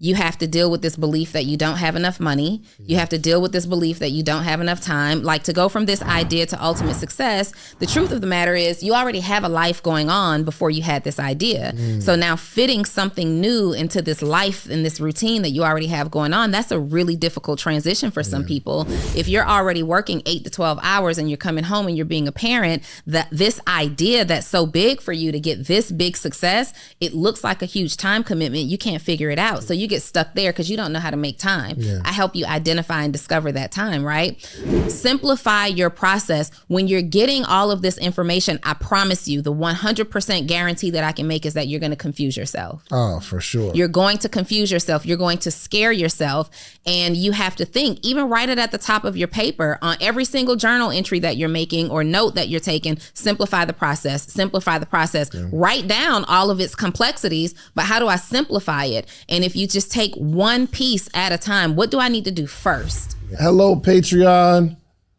You have to deal with this belief that you don't have enough money. You have to deal with this belief that you don't have enough time. Like, to go from this idea to ultimate success, the truth of the matter is you already have a life going on before you had this idea. So now fitting something new into this life and this routine that you already have going on, that's a really difficult transition for some people. If you're already working 8 to 12 hours and you're coming home and you're being a parent, that this idea that's so big for you to get this big success, it looks like a huge time commitment. You can't figure it out. So you get stuck there because you don't know how to make time. I help you identify and discover that time, right? Simplify your process. When you're getting all of this information, I promise you, the 100% guarantee that I can make is that you're going to confuse yourself. Oh, for sure. You're going to confuse yourself. You're going to scare yourself. And you have to think, even write it at the top of your paper on every single journal entry that you're making or note that you're taking. Simplify the process. Simplify the process. Write down all of its complexities, but how do I simplify it? And if you just take one piece at a time, what do I need to do first? Hello, Patreon.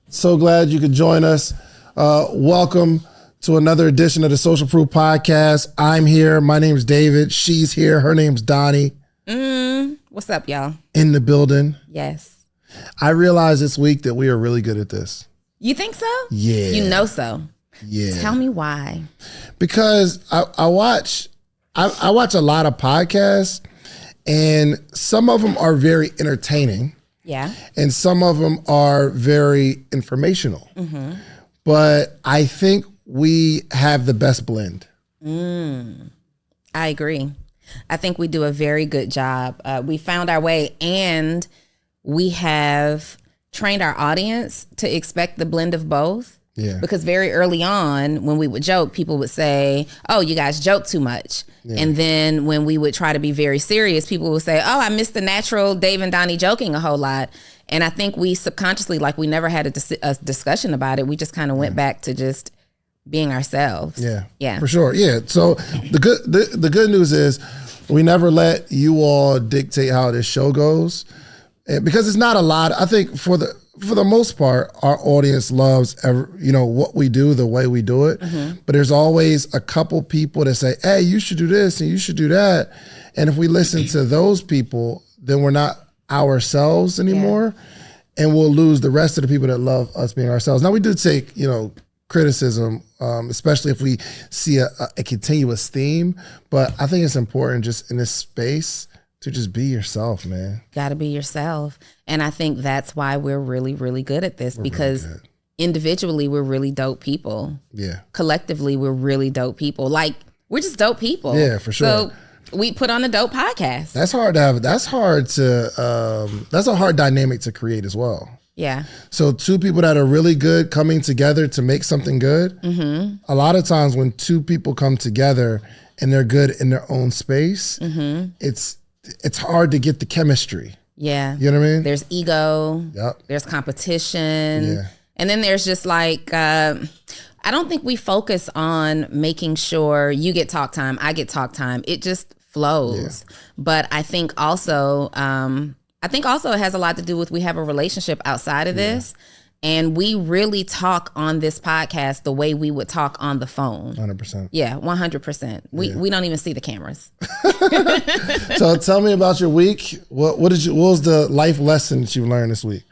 So glad you could join us. Welcome to another edition of the Social Proof Podcast. I'm here. My name's David. She's here. Her name's Donni. What's up, y'all? In the building. Yes. I realized this week that we are really good at this. You think so? Yeah. You know so. Yeah. Tell me why. Because I watch a lot of podcasts, and some of them are very entertaining. Yeah. And some of them are very informational. But I think we have the best blend. I agree. I think we do a very good job. We found our way, and we have trained our audience to expect the blend of both. Yeah. Because very early on, when we would joke, people would say, oh, you guys joke too much. And then when we would try to be very serious, people would say, oh, I miss the natural Dave and Donni joking a whole lot. And I think we subconsciously, like, we never had a discussion about it. We just kind of went back to just being ourselves. Yeah. For sure. Yeah. So the good news is we never let you all dictate how this show goes, because it's not a lot. I think for the most part, our audience loves what we do, the way we do it. But there's always a couple people that say, hey, you should do this and you should do that. And if we listen to those people, then we're not ourselves anymore. And we'll lose the rest of the people that love us being ourselves. Now, we do take, criticism, especially if we see a continuous theme. But I think it's important just in this space to just be yourself, man. Got to be yourself. And I think that's why we're really, really good at this, because individually, we're really dope people. Yeah. Collectively, we're really dope people. Like, we're just dope people. Yeah, for sure. So we put on a dope podcast. That's hard to have. That's a hard dynamic to create as well. Yeah. So two people that are really good coming together to make something good. A lot of times when two people come together and they're good in their own space, it's hard to get the chemistry. Yeah. You know what I mean? There's ego. Yep. There's competition. Yeah. And then there's just like, I don't think we focus on making sure you get talk time, I get talk time. It just flows. Yeah. But I think also, it has a lot to do with we have a relationship outside of this. And we really talk on this podcast the way we would talk on the phone. 100%. Yeah, 100%. We don't even see the cameras. So tell me about your week. What was the life lesson that you learned this week?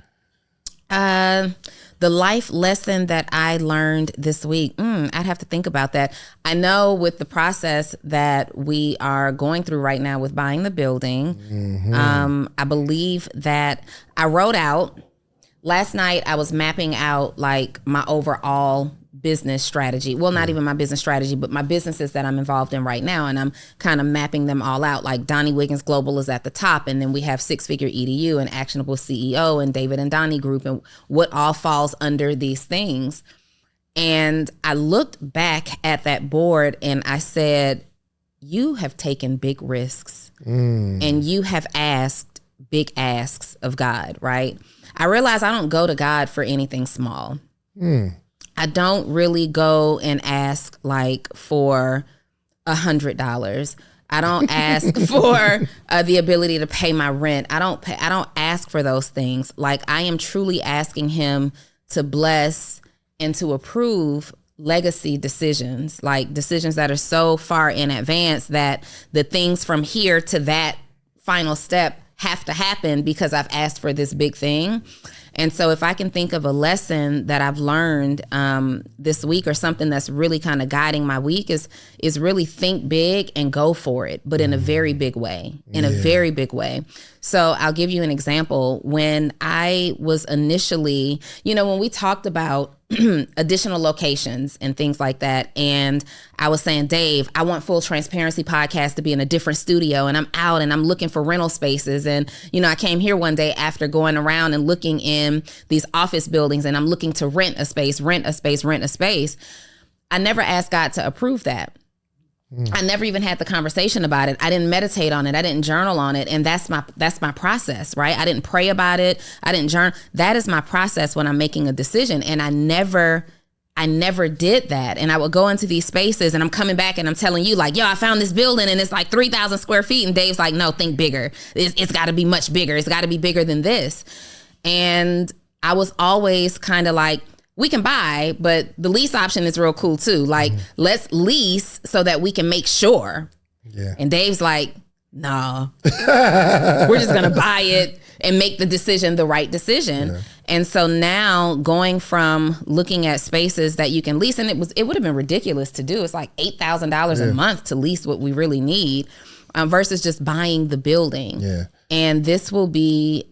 The life lesson that I learned this week, I'd have to think about that. I know with the process that we are going through right now with buying the building, I believe that I wrote out, last night I was mapping out like my overall business strategy. Well, not even my business strategy, but my businesses that I'm involved in right now. And I'm kind of mapping them all out. Like Donni Wiggins Global is at the top. And then we have Six Figure EDU and Actionable CEO and David and Donni Group and what all falls under these things. And I looked back at that board and I said, you have taken big risks and you have asked big asks of God, right? I realize I don't go to God for anything small. I don't really go and ask like for $100. I don't ask for the ability to pay my rent. I don't ask for those things. Like, I am truly asking him to bless and to approve legacy decisions, like decisions that are so far in advance that the things from here to that final step have to happen because I've asked for this big thing. And so if I can think of a lesson that I've learned this week, or something that's really kind of guiding my week, is really think big and go for it, but in a very big way, a very big way. So I'll give you an example. When I was initially, when we talked about additional locations and things like that, and I was saying, Dave, I want Full Transparency Podcast to be in a different studio, and I'm out and I'm looking for rental spaces. And, I came here one day after going around and looking in these office buildings, and I'm looking to rent a space. I never asked God to approve that. I never even had the conversation about it. I didn't meditate on it. I didn't journal on it. And that's my process, right? I didn't pray about it. I didn't journal. That is my process when I'm making a decision. And I never did that. And I would go into these spaces, and I'm coming back and I'm telling you, like, yo, I found this building and it's like 3,000 square feet. And Dave's like, no, think bigger. It's got to be much bigger. It's got to be bigger than this. And I was always kind of like, we can buy, but the lease option is real cool too. Like, let's lease so that we can make sure. Yeah. And Dave's like, nah, we're just going to buy it and make the right decision. Yeah. And so now going looking at spaces that you can lease, and it would have been ridiculous to do. It's like $8,000 a month to lease what we really need, versus just buying the building. Yeah. And this will be,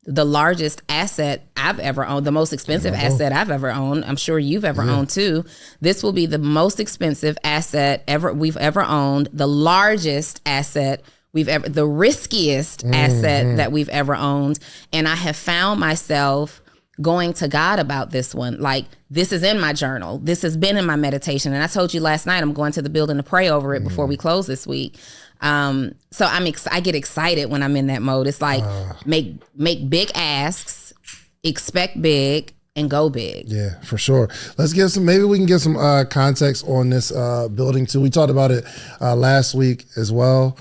the largest asset I've ever owned, the most expensive asset I've ever owned. I'm sure you've ever owned too. This will be the most expensive asset we've ever owned, the largest asset the riskiest asset that we've ever owned. And I have found myself going to God about this one. Like, this is in my journal. This has been in my meditation. And I told you last night, I'm going to the building to pray over it before we close this week. So I get excited when I'm in that mode. It's like, make big asks, expect big, and go big. Yeah, for sure. Maybe we can give some context on this building too. We talked about it last week as well.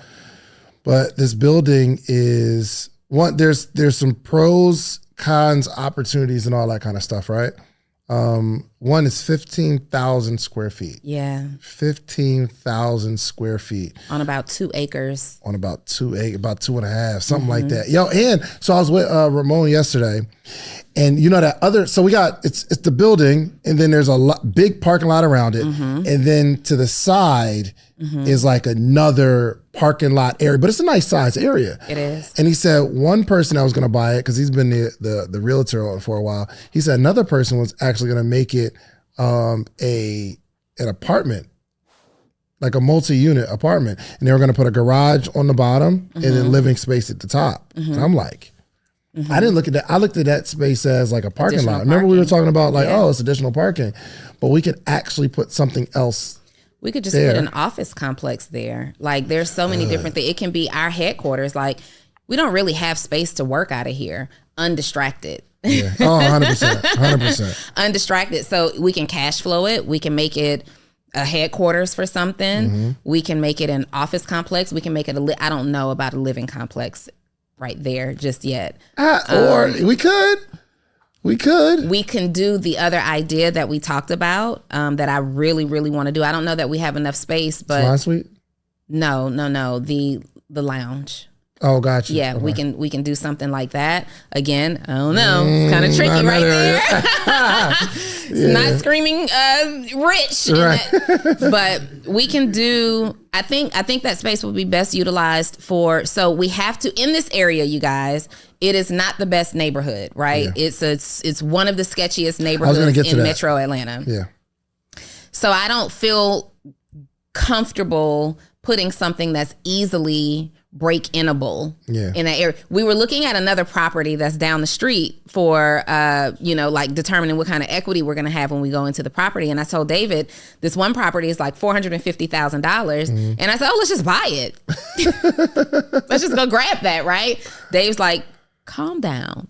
But this building is there's some pros, cons, opportunities, and all that kind of stuff, right? One is 15,000 square feet. Yeah. 15,000 square feet. On about 2 acres. About 2.5, something like that. Yo, and so I was with Ramon yesterday, and so we got, it's the building, and then there's a big parking lot around it. And then to the side is like another parking lot area, but it's a nice size area. It is. And he said one person that was going to buy it, because he's been the realtor for a while, he said another person was actually going to make it an apartment, like a multi-unit apartment, and they were going to put a garage on the bottom and then living space at the top. And I'm like, I didn't look at that. I looked at that space as like a parking lot. Remember we were talking about like, it's additional parking, but we could actually put something else. We could just put an office complex there. Like, there's so many different things. It can be our headquarters. Like, we don't really have space to work out of here undistracted. Yeah. 100%. Undistracted. So we can cash flow it. We can make it a headquarters for something. We can make it an office complex. We can make it I don't know about a living complex right there just yet. Or we could. We can do the other idea that we talked about that I really, really want to do. I don't know that we have enough space, but Fly Suite? No. The lounge. Oh, gotcha. Yeah, okay. we can do something like that. Again, I don't know. It's kind of tricky right there. It's not screaming rich. Right. But we can do, I think that space will be best utilized so we have to, in this area, you guys, it is not the best neighborhood, right? Yeah. It's one of the sketchiest neighborhoods in Metro Atlanta. Yeah. So I don't feel comfortable putting something that's easily break-inable in that area. We were looking at another property that's down the street for, like determining what kind of equity we're going to have when we go into the property. And I told David, this one property is like $450,000. And I said, let's just buy it. Let's just go grab that, right? Dave's like, calm down.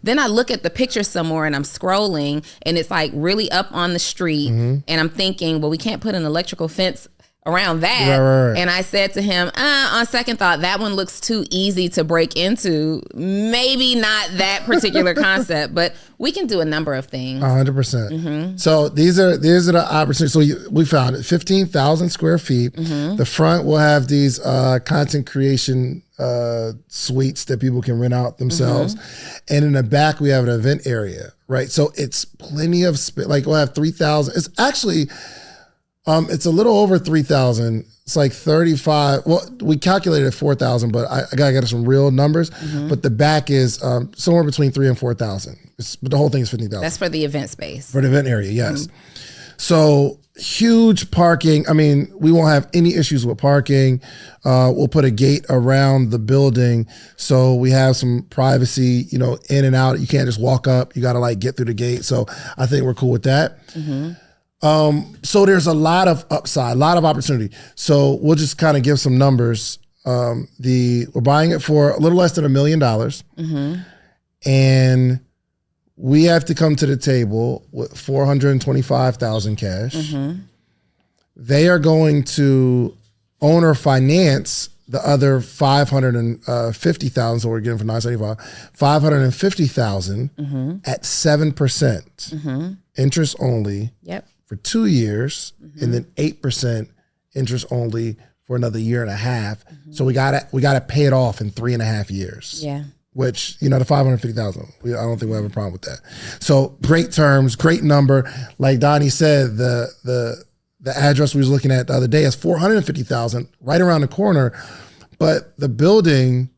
Then I look at the picture somewhere and I'm scrolling and it's like really up on the street. And I'm thinking, well, we can't put an electrical fence around that. Right. And I said to him, on second thought, that one looks too easy to break into. Maybe not that particular concept, but we can do a number of things. 100%. So these are the opportunities. So we found it, 15,000 square feet. The front will have these content creation suites that people can rent out themselves. And in the back, we have an event area, right? So it's plenty of space. Like we'll have 3,000. It's actually... it's a little over 3,000. It's like 35. Well, we calculated 4,000, but I gotta get some real numbers. But the back is somewhere between 3,000 and 4,000. But the whole thing is 15,000. That's for the event space. For the event area, yes. So huge parking. I mean, we won't have any issues with parking. We'll put a gate around the building so we have some privacy, in and out. You can't just walk up. You gotta get through the gate. So I think we're cool with that. So there's a lot of upside, a lot of opportunity. So we'll just kind of give some numbers. We're buying it for a little less than $1 million. And we have to come to the table with 425,000 cash. They are going to owner finance the other 550,000. So we're getting for 975, 550,000 at 7%, interest only. Yep. For 2 years, and then 8% interest only for another year and a half. So we gotta pay it off in 3.5 years. Yeah. Which the 550,000, I don't think we'll have a problem with that. So great terms, great number. Like Donni said, the address we was looking at the other day is 450,000, right around the corner, but the building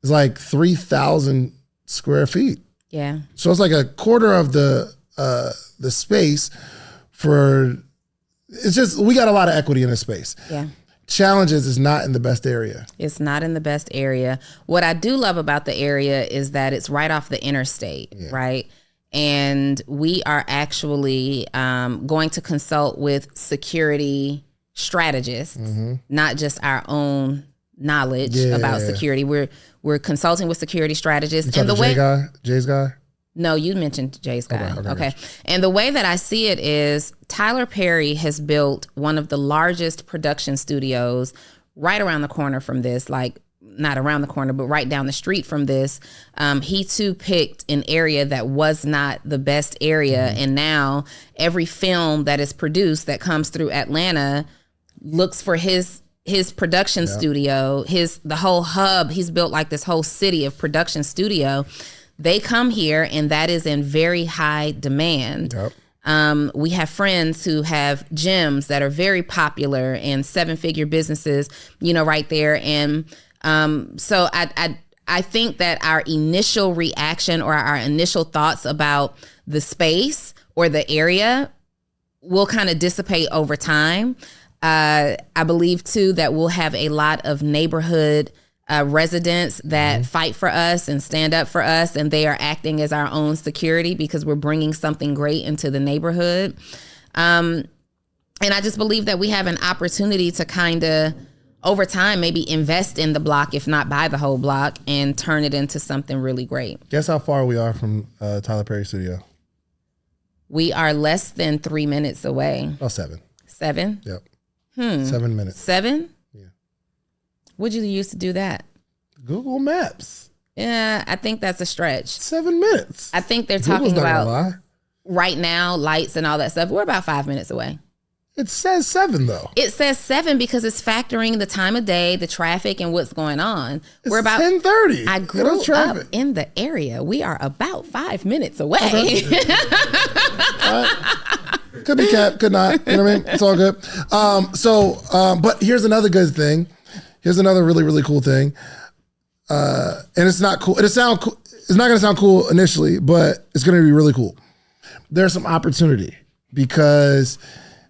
is like 3,000 square feet. Yeah. So it's like a quarter of the space. It's just, we got a lot of equity in this space. Yeah. Challenges is not in the best area. It's not in the best area. What I do love about the area is that it's right off the interstate, right? And we are actually going to consult with security strategists, not just our own knowledge about security. We're consulting with security strategists. And Jay's guy? No, you mentioned Jay's guy. Okay. And the way that I see it is Tyler Perry has built one of the largest production studios right around the corner from this, like not around the corner, but right down the street from this. He too picked an area that was not the best area. And now every film that is produced that comes through Atlanta looks for his production studio, the whole hub. He's built like this whole city of production studio. They come here, and that is in very high demand. Yep. We have friends who have gyms that are very popular and 7-figure businesses, right there. And so I think that our initial reaction or our initial thoughts about the space or the area will kind of dissipate over time. I believe, too, that we'll have a lot of neighborhood residents that fight for us and stand up for us, and they are acting as our own security because we're bringing something great into the neighborhood. And I just believe that we have an opportunity to kind of, over time, maybe invest in the block, if not buy the whole block, and turn it into something really great. Guess how far we are from Tyler Perry studio? We are less than 3 minutes away. Oh, 7. 7? Yep. 7 minutes. 7? What'd you use to do that? Google Maps. Yeah, I think that's a stretch. 7 minutes. I think they're talking about right now, lights and all that stuff. We're about 5 minutes away. It says 7 though. It says 7 because it's factoring the time of day, the traffic, and what's going on. We're about 10:30. I grew up in the area. We are about 5 minutes away. Okay. Could be cap, could not. You know what I mean? It's all good. But here's another good thing. Here's another really, really cool thing. And it's not cool. It's not going to sound cool initially, but it's going to be really cool. There's some opportunity because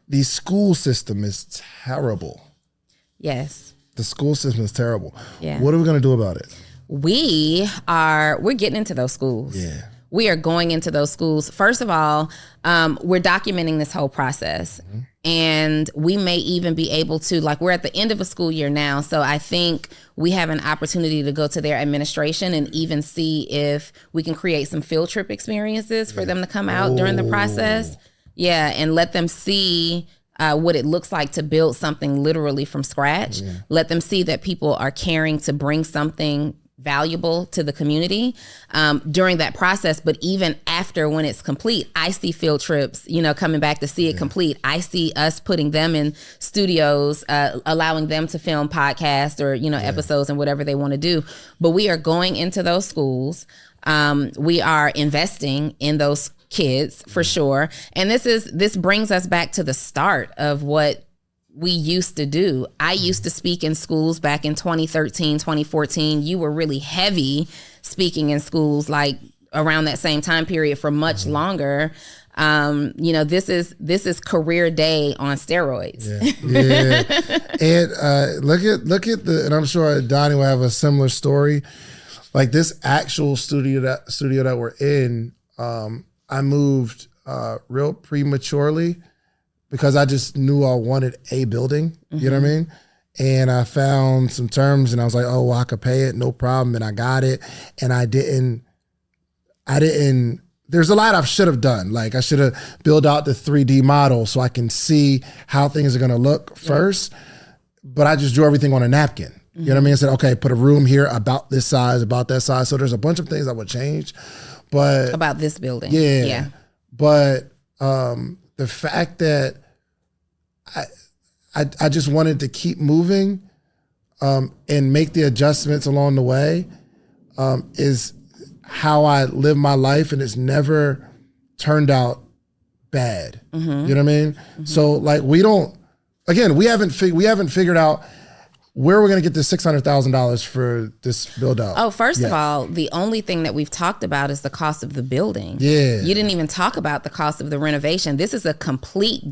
the school system is terrible. Yes. The school system is terrible. Yeah. What are we going to do about it? We're getting into those schools. Yeah. We are going into those schools. First of all, we're documenting this whole process. And we may even be able to, we're at the end of a school year now. So I think we have an opportunity to go to their administration and even see if we can create some field trip experiences for them to come out during the process. Yeah. And let them see what it looks like to build something literally from scratch. Let them see that people are caring to bring something valuable to the community during that process. But even after, when it's complete, I see field trips, coming back to see it complete. I see us putting them in studios, allowing them to film podcasts or, episodes and whatever they want to do. But we are going into those schools. We are investing in those kids for sure. And this brings us back to the start of what we used to do. I used to speak in schools back in 2013, 2014. You were really heavy speaking in schools like around that same time period for much longer. This is career day on steroids. And look at and I'm sure Donni will have a similar story. Like this actual studio that we're in, I moved real prematurely because I just knew I wanted a building, you know what I mean? And I found some terms and I was like, oh, well, I could pay it, no problem. And I got it. And I didn't, there's a lot I should have done. Like I should have built out the 3D model so I can see how things are gonna look first. But I just drew everything on a napkin. You know what I mean? I said, okay, put a room here about this size, about that size. So there's a bunch of things I would change. But about this building. Yeah. But the fact that I just wanted to keep moving and make the adjustments along the way is how I live my life, and it's never turned out bad. You know what I mean? So like we haven't figured out where we're going to get this $600,000 for this build out. Oh, first of all, the only thing that we've talked about is the cost of the building. Yeah. You didn't even talk about the cost of the renovation. This is a complete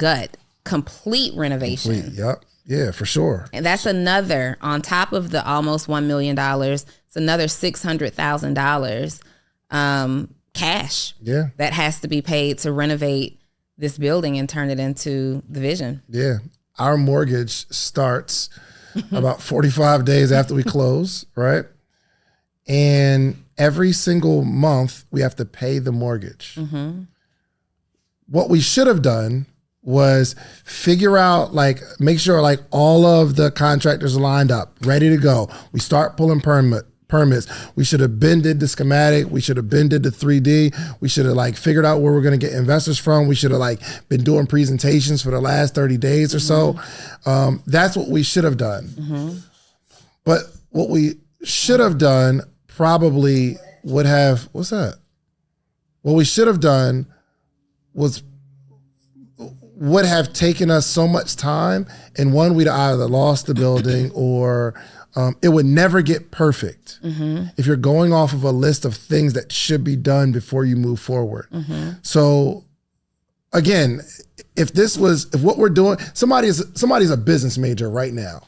renovation. Yep. Yeah, for sure. And that's another, on top of the almost $1 million, it's another $600,000 cash that has to be paid to renovate this building and turn it into the vision. Yeah. Our mortgage starts about 45 days after we close, right? And every single month we have to pay the mortgage. What we should have done was figure out, make sure all of the contractors are lined up, ready to go. We start pulling permits. We should have been did the schematic. We should have been did the 3D. We should have figured out where we're going to get investors from. We should have been doing presentations for the last 30 days or so. That's what we should have done. But what we should have done probably would have, what's that? What we should have done would have taken us so much time, and one, we'd either lost the building or it would never get perfect if you're going off of a list of things that should be done before you move forward. So again, if what we're doing, somebody's a business major right now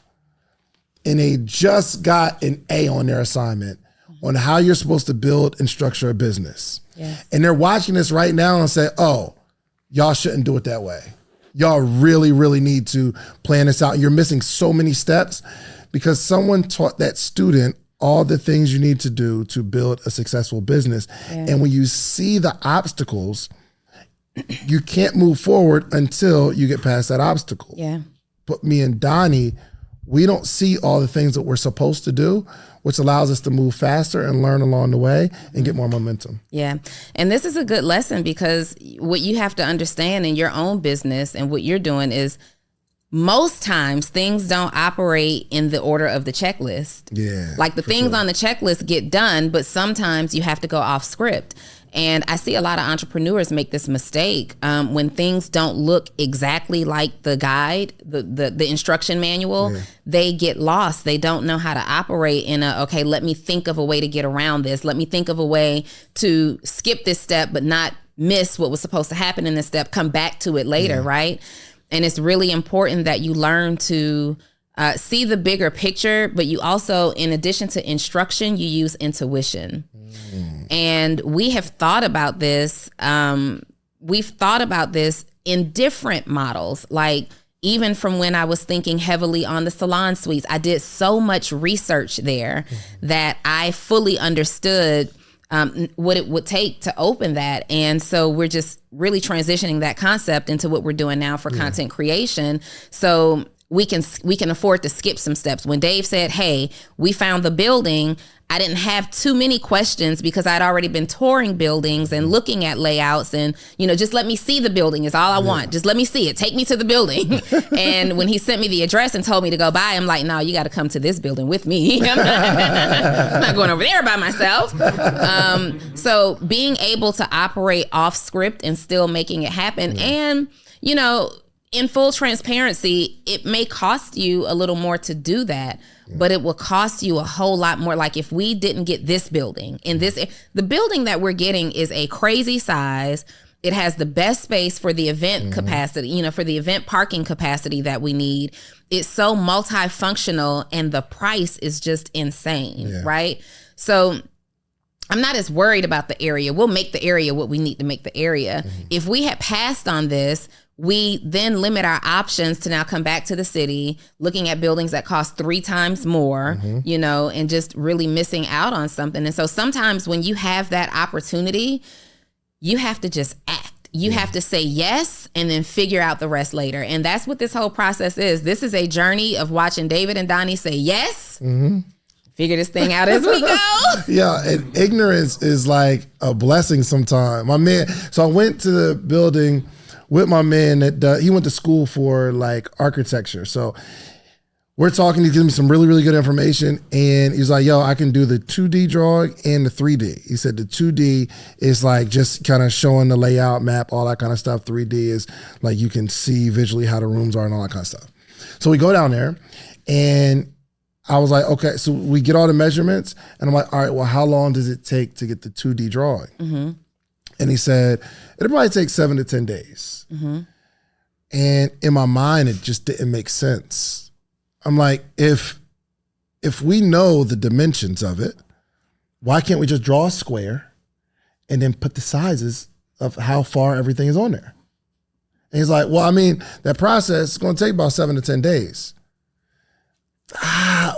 and they just got an A on their assignment on how you're supposed to build and structure a business. And they're watching this right now and say, oh, y'all shouldn't do it that way. Y'all really, really need to plan this out. You're missing so many steps because someone taught that student all the things you need to do to build a successful business. And when you see the obstacles, you can't move forward until you get past that obstacle. But me and Donni, we don't see all the things that we're supposed to do, which allows us to move faster and learn along the way and get more momentum. And this is a good lesson because what you have to understand in your own business and what you're doing is most times things don't operate in the order of the checklist. Like the things on the checklist get done, but sometimes you have to go off script. And I see a lot of entrepreneurs make this mistake when things don't look exactly like the guide, the instruction manual. They get lost. They don't know how to operate in okay, let me think of a way to get around this. Let me think of a way to skip this step, but not miss what was supposed to happen in this step, come back to it later, right? And it's really important that you learn to see the bigger picture, but you also, in addition to instruction, you use intuition. And we have thought about this. We've thought about this in different models, like even from when I was thinking heavily on the salon suites. I did so much research there that I fully understood what it would take to open that. And so we're just really transitioning that concept into what we're doing now for content creation. So we can afford to skip some steps. When Dave said, hey, we found the building, I didn't have too many questions because I'd already been touring buildings and looking at layouts and, just let me see the building is all I want. Just let me see it. Take me to the building. And when he sent me the address and told me to go by, I'm like, no, you got to come to this building with me. I'm not going over there by myself. So being able to operate off script and still making it happen. And, in full transparency, it may cost you a little more to do that, but it will cost you a whole lot more. Like if we didn't get this building the building that we're getting is a crazy size. It has the best space for the event capacity, for the event parking capacity that we need. It's so multifunctional and the price is just insane, right? So I'm not as worried about the area. We'll make the area what we need to make the area. If we had passed on this, we then limit our options to now come back to the city, looking at buildings that cost 3 times more, and just really missing out on something. And so sometimes when you have that opportunity, you have to just act. You have to say yes and then figure out the rest later. And that's what this whole process is. This is a journey of watching David and Donni say yes, figure this thing out as we go. Yeah, and ignorance is like a blessing sometimes. My man, so I went to the building with my man that he went to school for like architecture. So we're talking, he's giving me some really, really good information. And he's like, yo, I can do the 2D drawing and the 3D. He said the 2D is like just kind of showing the layout, map, all that kind of stuff. 3D is like you can see visually how the rooms are and all that kind of stuff. So we go down there and I was like, okay, so we get all the measurements and I'm like, all right, well, how long does it take to get the 2D drawing? And he said, it'll probably take 7 to 10 days. And in my mind, it just didn't make sense. I'm like, if we know the dimensions of it, why can't we just draw a square and then put the sizes of how far everything is on there? And he's like, well, I mean, that process is going to take about 7 to 10 days.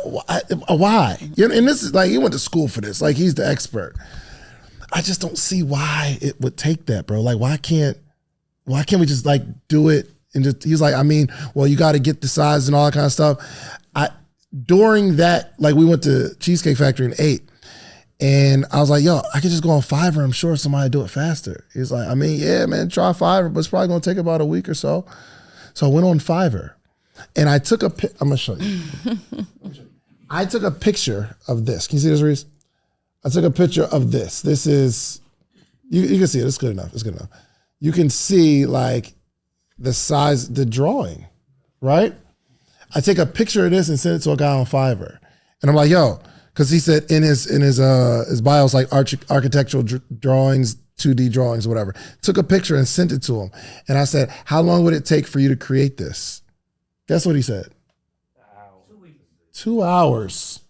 Why? And this is like, he went to school for this. Like, he's the expert. I just don't see why it would take that, bro. Like, why can't we just like do it? And just, he's like, I mean, well, you got to get the size and all that kind of stuff. During that, like we went to Cheesecake Factory and ate. And I was like, yo, I could just go on Fiverr. I'm sure somebody would do it faster. He's like, I mean, yeah, man, try Fiverr, but it's probably going to take about a week or so. So I went on Fiverr and I took I'm going to show you. I took a picture of this. Can you see this, Reese? I took a picture of this. This is, you can see it. It's good enough. It's good enough. You can see like the size, the drawing, right? I take a picture of this and send it to a guy on Fiverr. And I'm like, yo, because he said in his bio, it's like architectural drawings, 2D drawings, or whatever. Took a picture and sent it to him. And I said, how long would it take for you to create this? Guess what he said? 2 hours.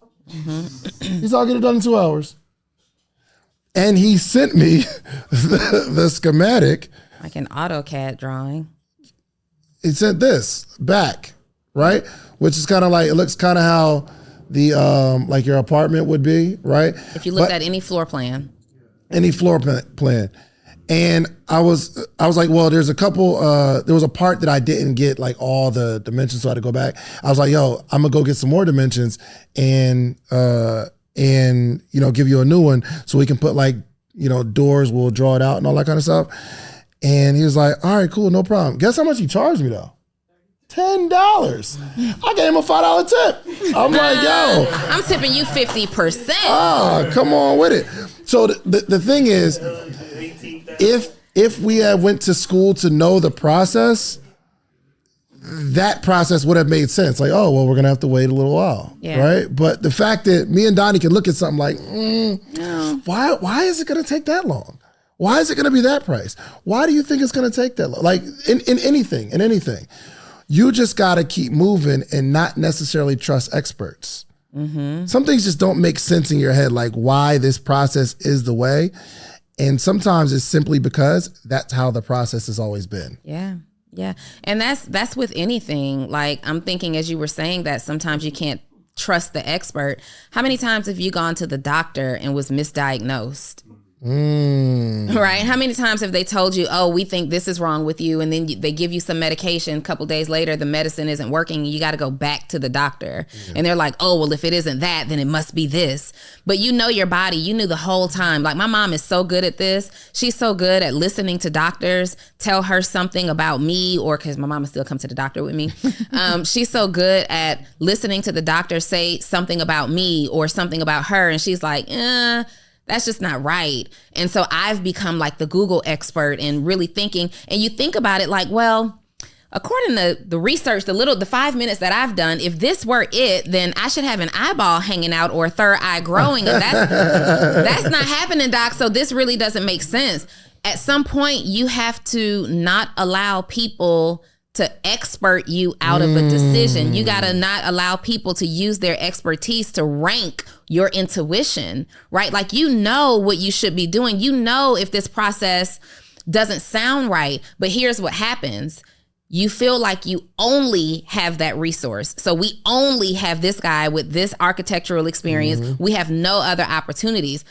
He's all get it done in 2 hours. And he sent me the schematic. Like an AutoCAD drawing. He sent this back, right? Which is kind of like, it looks kind of how the, like your apartment would be, right? If you looked at any floor plan. Any floor plan. And I was like, well, there's a couple, there was a part that I didn't get like all the dimensions, so I had to go back. I was like, yo, I'm gonna go get some more dimensions and give you a new one so we can put like, doors, we'll draw it out and all that kind of stuff. And he was like, all right, cool, no problem. Guess how much he charged me though? $10. I gave him a $5 tip. I'm like, yo. I'm tipping you 50%. Ah, come on with it. So the thing is, if we had went to school to know the process, that process would have made sense. Like, oh, well, we're going to have to wait a little while, right? But the fact that me and Donni can look at something like, no. Why is it going to take that long? Why is it going to be that price? Why do you think it's going to take that long? Like in anything. You just got to keep moving and not necessarily trust experts. Some things just don't make sense in your head, like why this process is the way. And sometimes it's simply because that's how the process has always been. Yeah. And that's with anything. Like I'm thinking as you were saying that sometimes you can't trust the expert. How many times have you gone to the doctor and was misdiagnosed? Right? How many times have they told you, oh, we think this is wrong with you, and then they give you some medication, a couple days later the medicine isn't working and you got to go back to the doctor, and they're like, oh, well, if it isn't that, then it must be this. But you know your body, you knew the whole time. Like, my mom is so good at this. She's so good at listening to doctors tell her something about me, or because my mama still comes to the doctor with me. She's so good at listening to the doctor say something about me or something about her, and she's like, that's just not right. And so I've become like the Google expert and really thinking, and you think about it like, well, according to the research, the 5 minutes that I've done, if this were it, then I should have an eyeball hanging out or a third eye growing. And that's not happening, Doc. So this really doesn't make sense. At some point, you have to not allow people to expert you out of a decision. You got to not allow people to use their expertise to rank your intuition, right? Like, you know what you should be doing. You know if this process doesn't sound right, but here's what happens. You feel like you only have that resource. So we only have this guy with this architectural experience. We have no other opportunities.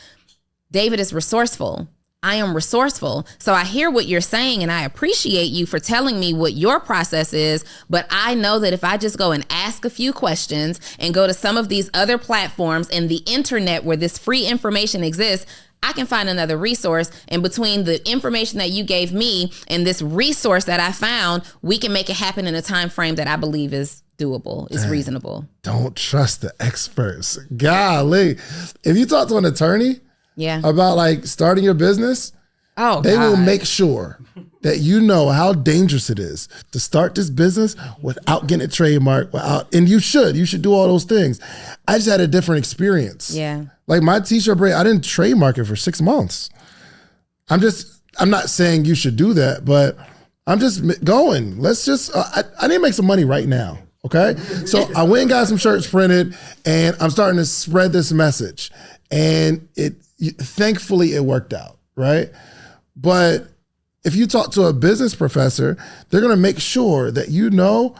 David is resourceful. I am resourceful. So I hear what you're saying, and I appreciate you for telling me what your process is. But I know that if I just go and ask a few questions and go to some of these other platforms and the internet where this free information exists, I can find another resource. And between the information that you gave me and this resource that I found, we can make it happen in a time frame that I believe is doable, is reasonable. Don't trust the experts. Golly. If you talk to an attorney about like starting your business, they will make sure that you know how dangerous it is to start this business without getting a trademark, and you should do all those things. I just had a different experience. Yeah. Like my t-shirt brand, I didn't trademark it for 6 months. I'm not saying you should do that, but I'm just going. Let's just, I need to make some money right now. Okay. So I went and got some shirts printed, and I'm starting to spread this message, and thankfully it worked out. Right. But if you talk to a business professor, they're going to make sure that you know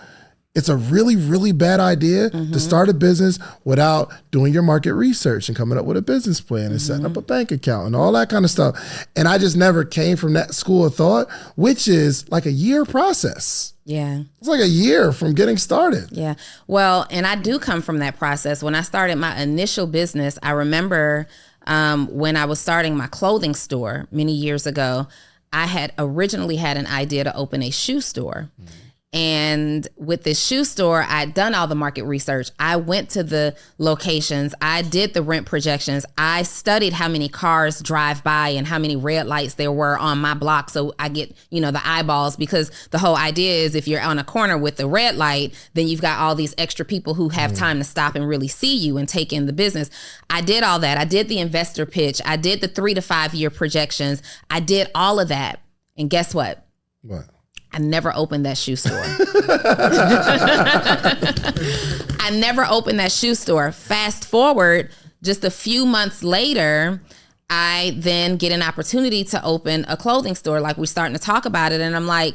it's a really, really bad idea to start a business without doing your market research and coming up with a business plan and setting up a bank account and all that kind of stuff. And I just never came from that school of thought, which is like a year process. Yeah. It's like a year from getting started. Yeah. Well, and I do come from that process. When I started my initial business, I remember when I was starting my clothing store many years ago, I had originally had an idea to open a shoe store. And with this shoe store, I'd done all the market research. I went to the locations. I did the rent projections. I studied how many cars drive by and how many red lights there were on my block. So I get, the eyeballs, because the whole idea is if you're on a corner with the red light, then you've got all these extra people who have time to stop and really see you and take in the business. I did all that. I did the investor pitch. I did the 3 to 5 year projections. I did all of that. And guess what? What? I never opened that shoe store. I never opened that shoe store. Fast forward just a few months later, I then get an opportunity to open a clothing store. Like, we're starting to talk about it, and I'm like,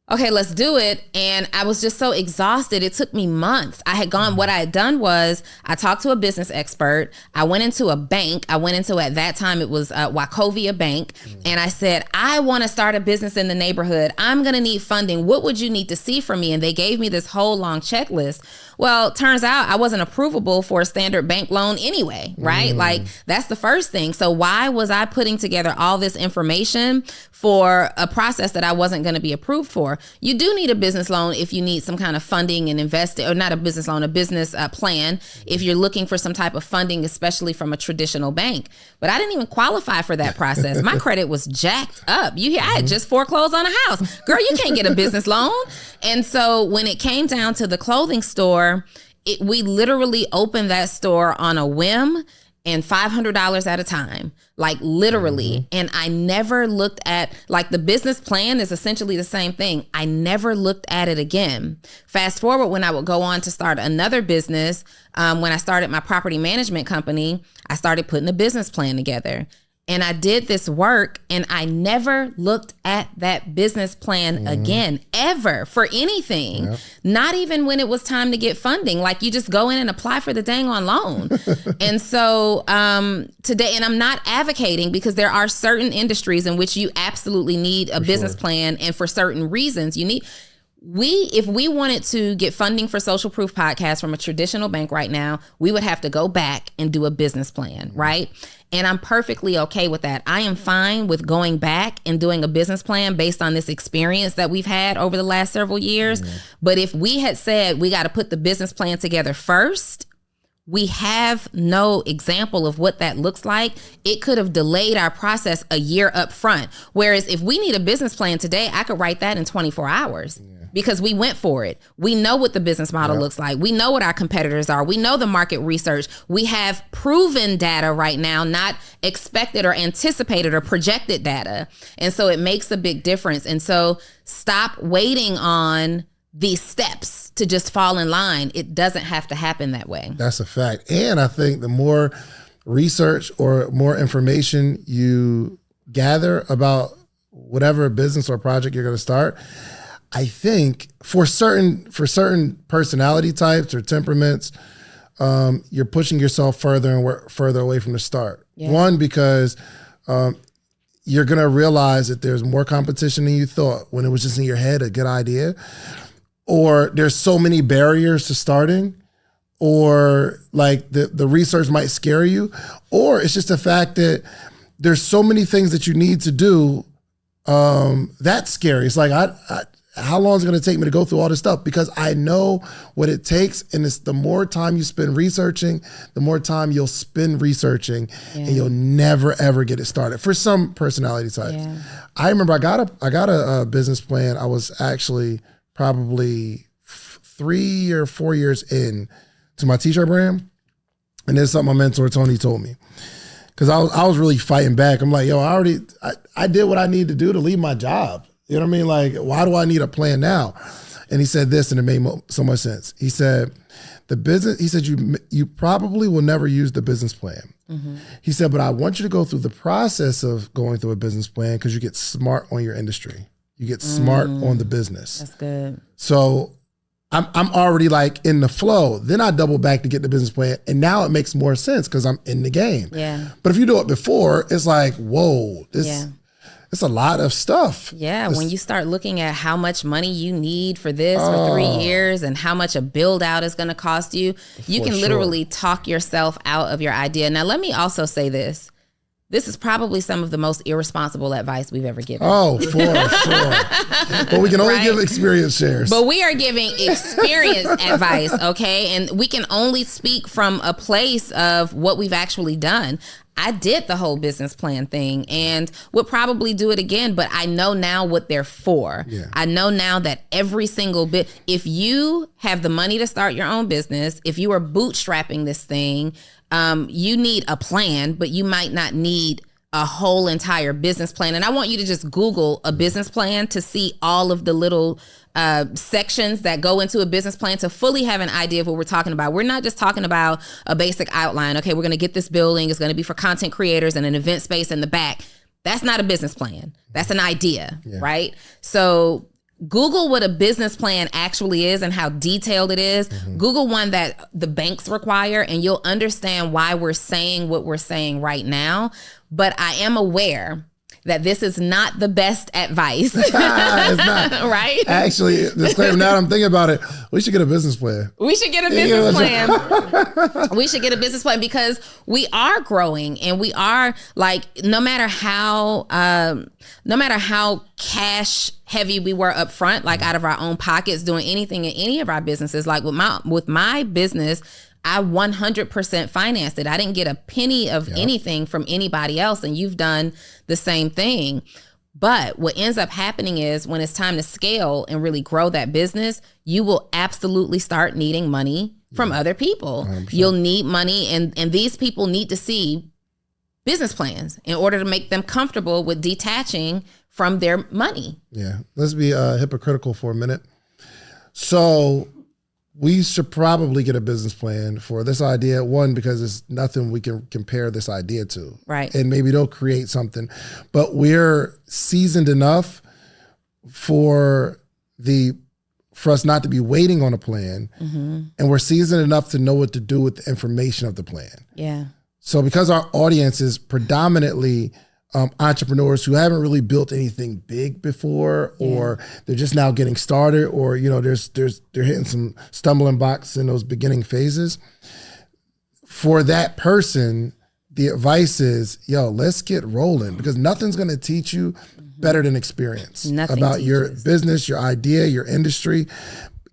okay, let's do it. And I was just so exhausted. It took me months. What I had done was I talked to a business expert. I went into a bank. At that time, it was Wachovia Bank. And I said, I want to start a business in the neighborhood. I'm going to need funding. What would you need to see from me? And they gave me this whole long checklist. Well, turns out I wasn't approvable for a standard bank loan anyway, right? Like, that's the first thing. So why was I putting together all this information for a process that I wasn't going to be approved for? You do need a business loan if you need some kind of funding and investing, or not a business loan, a business plan, if you're looking for some type of funding, especially from a traditional bank. But I didn't even qualify for that process. My credit was jacked up. I had just foreclosed on a house. Girl, you can't get a business loan. And so when it came down to the clothing store, we literally opened that store on a whim and $500 at a time, like literally. And I never looked at, like, the business plan is essentially the same thing. I never looked at it again. Fast forward, when I would go on to start another business, when I started my property management company, I started putting a business plan together. And I did this work and I never looked at that business plan again, ever, for anything. Yep. Not even when it was time to get funding. Like, you just go in and apply for the dang on loan. And so today, and I'm not advocating, because there are certain industries in which you absolutely need a business plan. And for certain reasons, you need... If we wanted to get funding for Social Proof Podcast from a traditional bank right now, we would have to go back and do a business plan, right? And I'm perfectly okay with that. I am fine with going back and doing a business plan based on this experience that we've had over the last several years. But if we had said we got to put the business plan together first, we have no example of what that looks like. It could have delayed our process a year up front. Whereas if we need a business plan today, I could write that in 24 hours. Because we went for it. We know what the business model looks like. We know what our competitors are. We know the market research. We have proven data right now, not expected or anticipated or projected data. And so it makes a big difference. And so stop waiting on these steps to just fall in line. It doesn't have to happen that way. That's a fact. And I think the more research or more information you gather about whatever business or project you're going to start, I think for certain personality types or temperaments, you're pushing yourself further and further away from the start. Yeah. One, because you're going to realize that there's more competition than you thought when it was just in your head a good idea, or there's so many barriers to starting, or like the research might scare you, or it's just the fact that there's so many things that you need to do. That's scary. It's like, how long is it going to take me to go through all this stuff? Because I know what it takes, and it's the more time you spend researching, the more time you'll spend researching, and you'll never ever get it started. For some personality types, I remember I got a business plan. I was actually probably 3 or 4 years in to my t-shirt brand, and this is something my mentor Tony told me, because I was really fighting back. I'm like, yo, I did what I need to do to leave my job. You know what I mean? Like, why do I need a plan now? And he said this, and it made so much sense. He said, you probably will never use the business plan. He said, but I want you to go through the process of going through a business plan, because you get smart on your industry. You get smart on the business. That's good. So I'm already like in the flow. Then I double back to get the business plan, and now it makes more sense because I'm in the game. Yeah. But if you do it before, it's like, whoa, it's a lot of stuff. Yeah, when you start looking at how much money you need for this for 3 years and how much a build out is going to cost you, you can literally talk yourself out of your idea. Now, let me also say this. This is probably some of the most irresponsible advice we've ever given. Oh, for sure. But we can only give experience shares. But we are giving experience advice, okay? And we can only speak from a place of what we've actually done. I did the whole business plan thing and would probably do it again, but I know now what they're for. Yeah. I know now that every single bit, if you have the money to start your own business, if you are bootstrapping this thing, you need a plan, but you might not need a whole entire business plan. And I want you to just Google a business plan to see all of the little sections that go into a business plan to fully have an idea of what we're talking about. We're not just talking about a basic outline. Okay, we're going to get this building. It's going to be for content creators and an event space in the back. That's not a business plan. That's an idea, right? So Google what a business plan actually is and how detailed it is. Mm-hmm. Google one that the banks require, and you'll understand why we're saying what we're saying right now. But I am aware that this is not the best advice. It's not. Right? Actually, disclaimer, now that I'm thinking about it, we should get a business plan. We should get a business plan. We should get a business plan because we are growing and we are like, no matter how cash heavy we were up front, like out of our own pockets, doing anything in any of our businesses, like with my business, I 100% financed it. I didn't get a penny of anything from anybody else, and you've done the same thing. But what ends up happening is when it's time to scale and really grow that business, you will absolutely start needing money from other people. 100%. You'll need money, and these people need to see business plans in order to make them comfortable with detaching from their money. Yeah, let's be hypocritical for a minute. So we should probably get a business plan for this idea. One, because there's nothing we can compare this idea to. Right. And maybe they'll create something. But we're seasoned enough for us not to be waiting on a plan. And we're seasoned enough to know what to do with the information of the plan. Yeah. So because our audience is predominantly entrepreneurs who haven't really built anything big before, or they're just now getting started, or they're hitting some stumbling blocks in those beginning phases. For that person, the advice is, let's get rolling, because nothing's going to teach you better than experience about your business, your idea, your industry.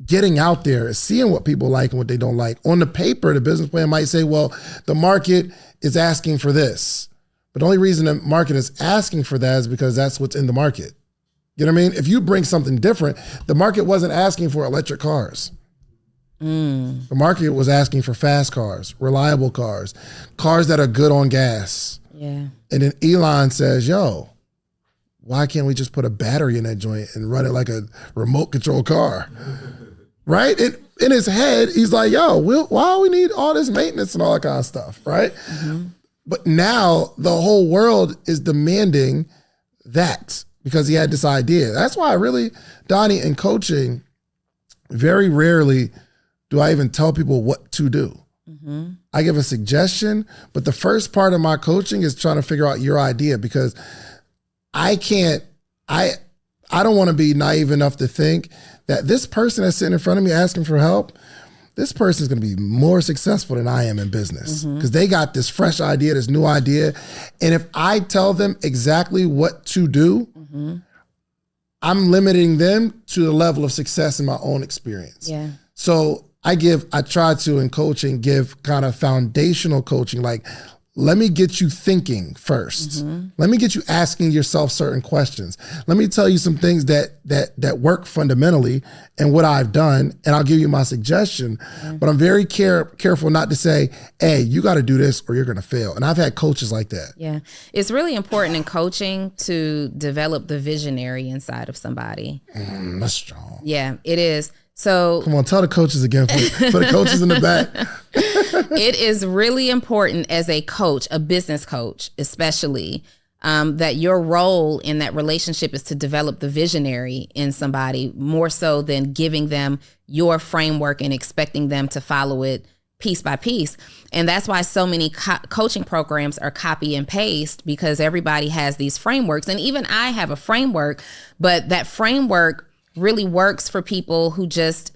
Getting out there, seeing what people like and what they don't like. On the paper, the business plan might say, well, the market is asking for this. But the only reason the market is asking for that is because that's what's in the market. You know what I mean? If you bring something different, the market wasn't asking for electric cars. The market was asking for fast cars, reliable cars that are good on gas. Yeah. And then Elon says, why can't we just put a battery in that joint and run it like a remote control car? Right? In his head, he's like, why do we need all this maintenance and all that kind of stuff, right? But now the whole world is demanding that because he had this idea. That's why Donni, in coaching, very rarely do I even tell people what to do. I give a suggestion, but the first part of my coaching is trying to figure out your idea, because I don't want to be naive enough to think that this person that's sitting in front of me asking for help, this person is going to be more successful than I am in business, because they got this fresh idea, this new idea. And if I tell them exactly what to do, I'm limiting them to the level of success in my own experience. Yeah. So I try to, in coaching, give kind of foundational coaching, like, let me get you thinking first. Let me get you asking yourself certain questions. Let me tell you some things that work fundamentally and what I've done, and I'll give you my suggestion. But I'm very careful not to say, hey, you got to do this or you're going to fail. And I've had coaches like that. Yeah. It's really important in coaching to develop the visionary inside of somebody. That's strong. Yeah, it is. So come on, tell the coaches again, for the coaches in the back. It is really important as a coach, a business coach especially, that your role in that relationship is to develop the visionary in somebody, more so than giving them your framework and expecting them to follow it piece by piece. And that's why so many coaching programs are copy and paste, because everybody has these frameworks. And even I have a framework, but that framework really works for people who just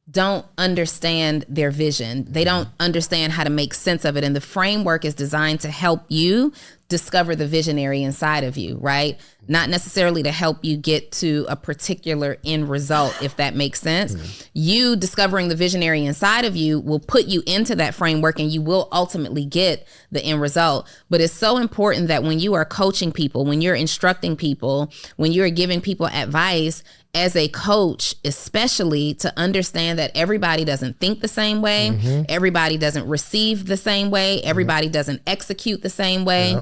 don't understand their vision. They don't understand how to make sense of it. And the framework is designed to help you discover the visionary inside of you, right? Not necessarily to help you get to a particular end result, if that makes sense. You discovering the visionary inside of you will put you into that framework, and you will ultimately get the end result. But it's so important that when you are coaching people, when you're instructing people, when you're giving people advice, as a coach, especially, to understand that everybody doesn't think the same way. Everybody doesn't receive the same way. Everybody doesn't execute the same way.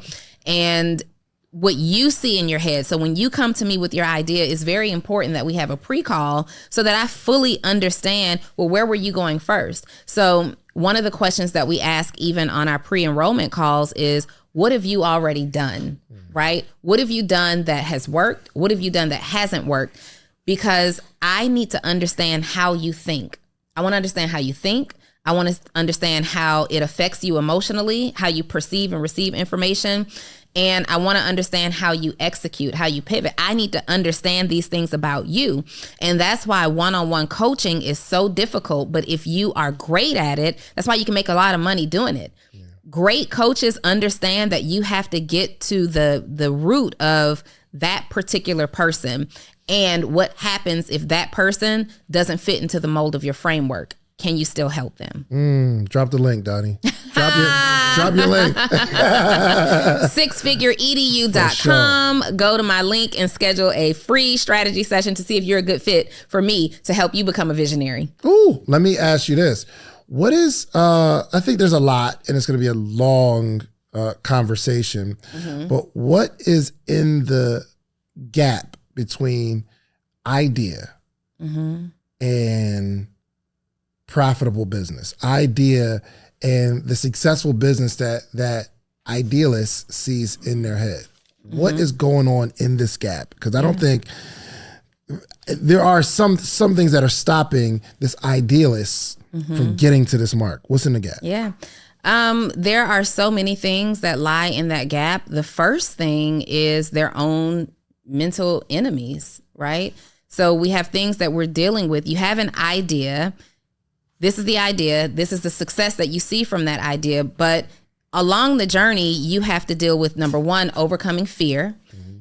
And what you see in your head. So when you come to me with your idea, it's very important that we have a pre-call so that I fully understand, well, where were you going first? So one of the questions that we ask even on our pre-enrollment calls is, what have you already done, right? What have you done that has worked? What have you done that hasn't worked? Because I need to understand how you think. I want to understand how you think. I want to understand how it affects you emotionally, how you perceive and receive information. And I want to understand how you execute, how you pivot. I need to understand these things about you. And that's why one-on-one coaching is so difficult. But if you are great at it, that's why you can make a lot of money doing it. Great coaches understand that you have to get to the root of that particular person and what happens if that person doesnn fit into the mold of your framework. Can you still help them? Drop the link, Donni. Drop your link. sixfigureedu.com. Sure. Go to my link and schedule a free strategy session to see if you're a good fit for me to help you become a visionary. Ooh, let me ask you this. What is, I think there's a lot, and it's going to be a long conversation, but what is in the gap between idea and profitable business, idea, and the successful business that idealist sees in their head. What is going on in this gap? Because I don't think there are some things that are stopping this idealist from getting to this mark. What's in the gap? Yeah. There are so many things that lie in that gap. The first thing is their own mental enemies, right? So we have things that we're dealing with. You have an idea. This is the idea. This is the success that you see from that idea. But along the journey, you have to deal with, number one, overcoming fear.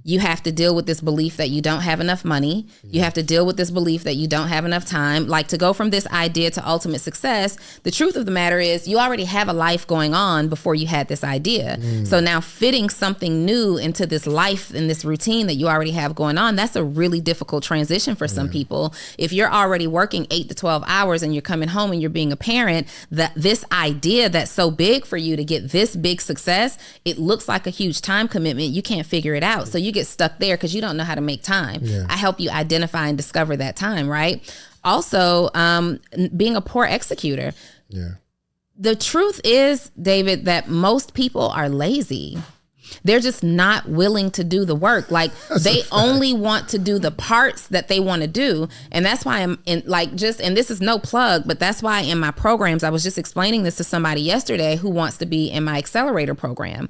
You have to deal with this belief that you don't have enough money. You have to deal with this belief that you don't have enough time. Like, to go from this idea to ultimate success, the truth of the matter is you already have a life going on before you had this idea. So now fitting something new into this life and this routine that you already have going on, that's a really difficult transition for some people. If you're already working 8 to 12 hours and you're coming home and you're being a parent, that this idea that's so big for you to get this big success, it looks like a huge time commitment. You can't figure it out. So you get stuck there because you don't know how to make time. I help you identify and discover that time, right? Also, being a poor executor. The truth is, David, that most people are lazy. They're just not willing to do the work. Like, they only want to do the parts that they want to do. And that's why I'm in, like, just, and this is no plug, but that's why in my programs, I was just explaining this to somebody yesterday who wants to be in my accelerator program.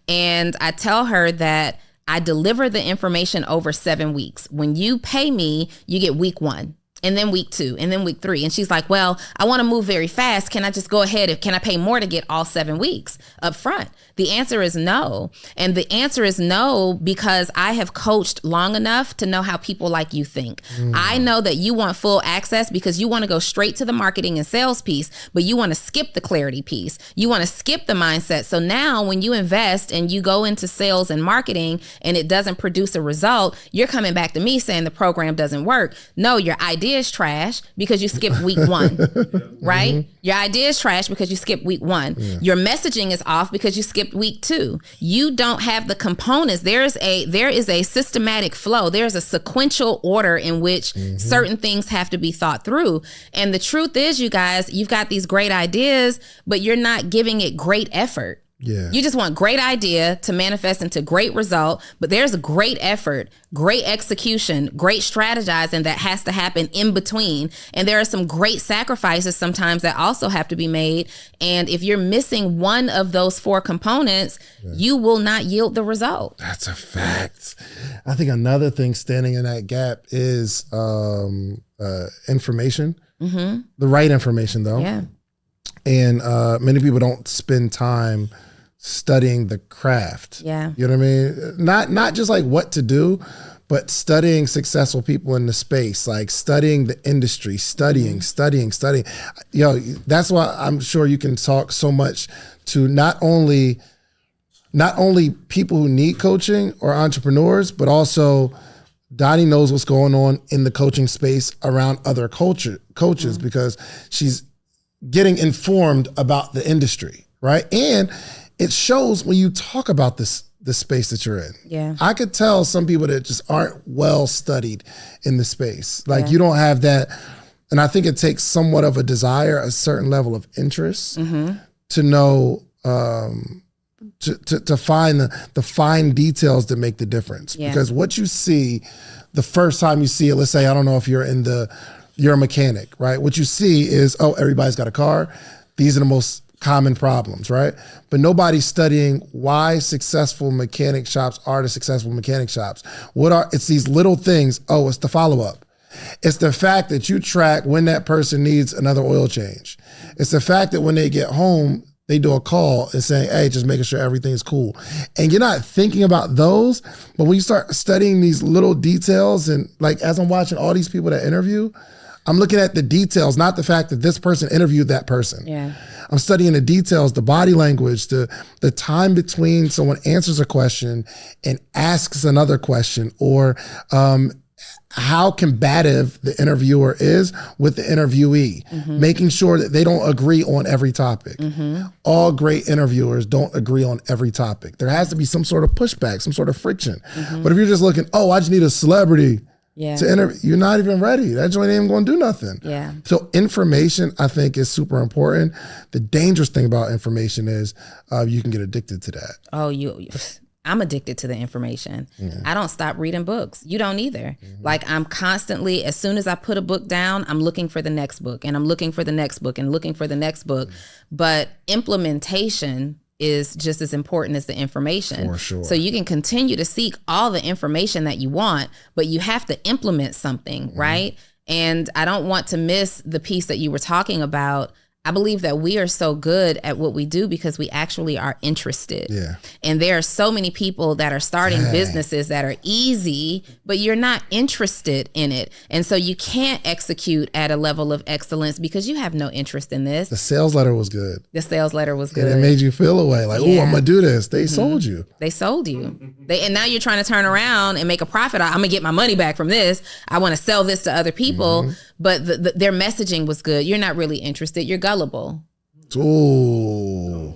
And I tell her that I deliver the information over 7 weeks. When you pay me, you get week 1. And then week 2, and then week 3. And she's like, well, I want to move very fast. Can I just go ahead? Can I pay more to get all 7 weeks up front? The answer is no. And the answer is no because I have coached long enough to know how people like you think. I know that you want full access because you want to go straight to the marketing and sales piece, but you want to skip the clarity piece. You want to skip the mindset. So now when you invest and you go into sales and marketing and it doesn't produce a result, you're coming back to me saying the program doesn't work. No, your idea is trash because you skipped week 1, right? Your idea is trash because you skipped week 1. Your messaging is off because you skipped week 2. You don't have the components. There is a systematic flow. There's a sequential order in which certain things have to be thought through. And the truth is, you guys, you've got these great ideas, but you're not giving it great effort. You just want great idea to manifest into great result, but there's a great effort, great execution, great strategizing that has to happen in between. And there are some great sacrifices sometimes that also have to be made. And if you're missing one of those 4 components, you will not yield the result. That's a fact. I think another thing standing in that gap is information, the right information though. And many people don't spend time studying the craft. You know what I mean? Not just like what to do, but studying successful people in the space, like studying the industry, studying. That's why I'm sure you can talk so much to not only people who need coaching or entrepreneurs, but also Donni knows what's going on in the coaching space around other coaches because she's getting informed about the industry, right? And it shows when you talk about the space that you're in. I could tell some people that just aren't well studied in the space. Like you don't have that. And I think it takes somewhat of a desire, a certain level of interest to know, to find the fine details that make the difference. Because what you see the first time you see it, let's say, I don't know if you're a mechanic, right? What you see is, oh, everybody's got a car. These are the most common problems, right? But nobody's studying why successful mechanic shops are the successful mechanic shops. It's these little things. Oh, it's the follow-up. It's the fact that you track when that person needs another oil change. It's the fact that when they get home, they do a call and saying, hey, just making sure everything's cool. And you're not thinking about those, but when you start studying these little details, and like as I'm watching all these people that interview, I'm looking at the details, not the fact that this person interviewed that person. I'm studying the details, the body language, the time between someone answers a question and asks another question, or how combative the interviewer is with the interviewee, making sure that they don't agree on every topic. All great interviewers don't agree on every topic. There has to be some sort of pushback, some sort of friction. But if you're just looking, oh, I just need a celebrity, Yeah. to interview. You're not even ready. That joint ain't even going to do nothing. Yeah. So information, I think, is super important. The dangerous thing about information is you can get addicted to that. Oh, I'm addicted to the information. I don't stop reading books. You don't either. Like I'm constantly, as soon as I put a book down, I'm looking for the next book and I'm looking for the next book and looking for the next book. But implementation is just as important as the information. For sure. So you can continue to seek all the information that you want, but you have to implement something, right? And I don't want to miss the piece that you were talking about. I believe that we are so good at what we do because we actually are interested. Yeah. And there are so many people that are starting businesses that are easy, but you're not interested in it. And so you can't execute at a level of excellence because you have no interest in this. The sales letter was good. The sales letter was good. And it made you feel away like, oh, I'm going to do this. They sold you. They sold you. And now you're trying to turn around and make a profit. I'm going to get my money back from this. I want to sell this to other people. But their messaging was good. You're not really interested. You're gullible. Ooh.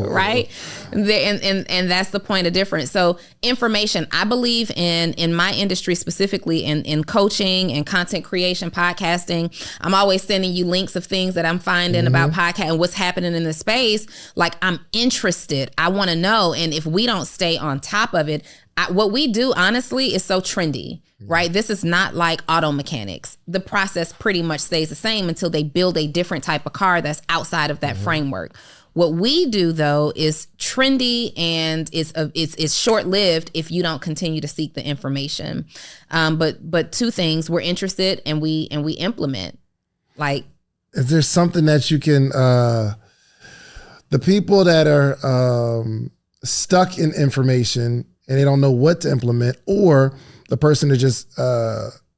Right? And that's the point of difference. So information, I believe in my industry, specifically in coaching and content creation, podcasting. I'm always sending you links of things that I'm finding about podcast and what's happening in the space. Like I'm interested. I want to know. And if we don't stay on top of it, what we do, honestly, is so trendy, right? This is not like auto mechanics. The process pretty much stays the same until they build a different type of car that's outside of that framework. What we do, though, is trendy and it's short-lived if you don't continue to seek the information. But two things: we're interested and we implement. Like, is there something that you can? The people that are stuck in information and they don't know what to implement, or the person that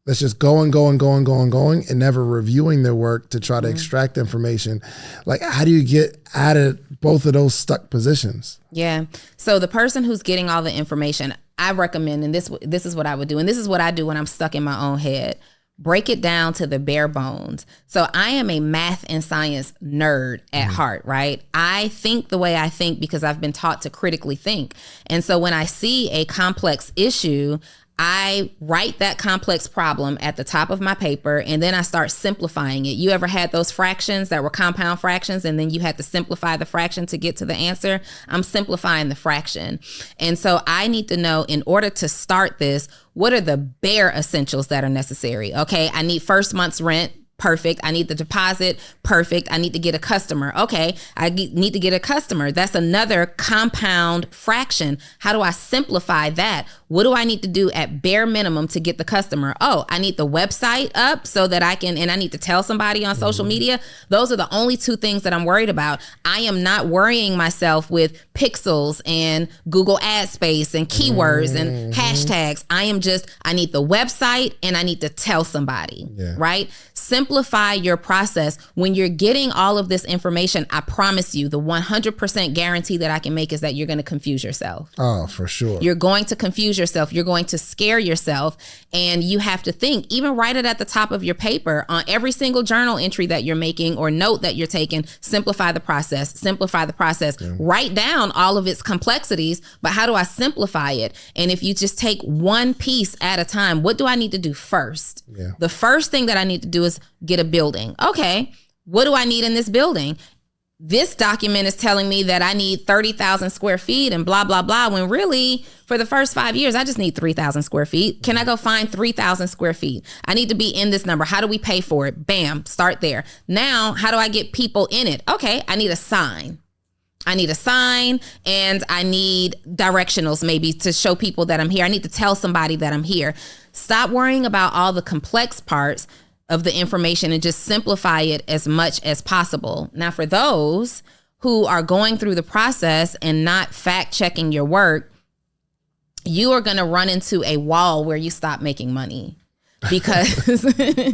that's just going and never reviewing their work to try to extract information. Like, how do you get out of both of those stuck positions? Yeah. So the person who's getting all the information, I recommend, and this is what I would do, and this is what I do when I'm stuck in my own head. Break it down to the bare bones. So I am a math and science nerd at heart, right? I think the way I think because I've been taught to critically think. And so when I see a complex issue, I write that complex problem at the top of my paper and then I start simplifying it. You ever had those fractions that were compound fractions and then you had to simplify the fraction to get to the answer? I'm simplifying the fraction. And so I need to know, in order to start this, what are the bare essentials that are necessary? Okay, I need first month's rent. Perfect. I need the deposit. Perfect. I need to get a customer. Okay. I need to get a customer. That's another compound fraction. How do I simplify that? What do I need to do at bare minimum to get the customer? Oh, I need the website up so that I can, and I need to tell somebody on social media. Those are the only two things that I'm worried about. I am not worrying myself with pixels and Google ad space and keywords and hashtags. I need the website and I need to tell somebody, right? Simplify your process. When you're getting all of this information, I promise you, the 100% guarantee that I can make is that you're going to confuse yourself. Oh, for sure. You're going to confuse yourself. You're going to scare yourself. And you have to think, even write it at the top of your paper on every single journal entry that you're making or note that you're taking. Simplify the process. Simplify the process. Yeah. Write down all of its complexities, but how do I simplify it? And if you just take one piece at a time, what do I need to do first? Yeah. The first thing that I need to do is get a building. Okay, what do I need in this building? This document is telling me that I need 30,000 square feet and blah, blah, blah, when really for the first 5 years, I just need 3,000 square feet. Can I go find 3,000 square feet? I need to be in this number. How do we pay for it? Bam, start there. Now, how do I get people in it? Okay, I need a sign. I need a sign and I need directionals maybe to show people that I'm here. I need to tell somebody that I'm here. Stop worrying about all the complex parts of the information and just simplify it as much as possible. Now, for those who are going through the process and not fact checking your work, you are going to run into a wall where you stop making money. because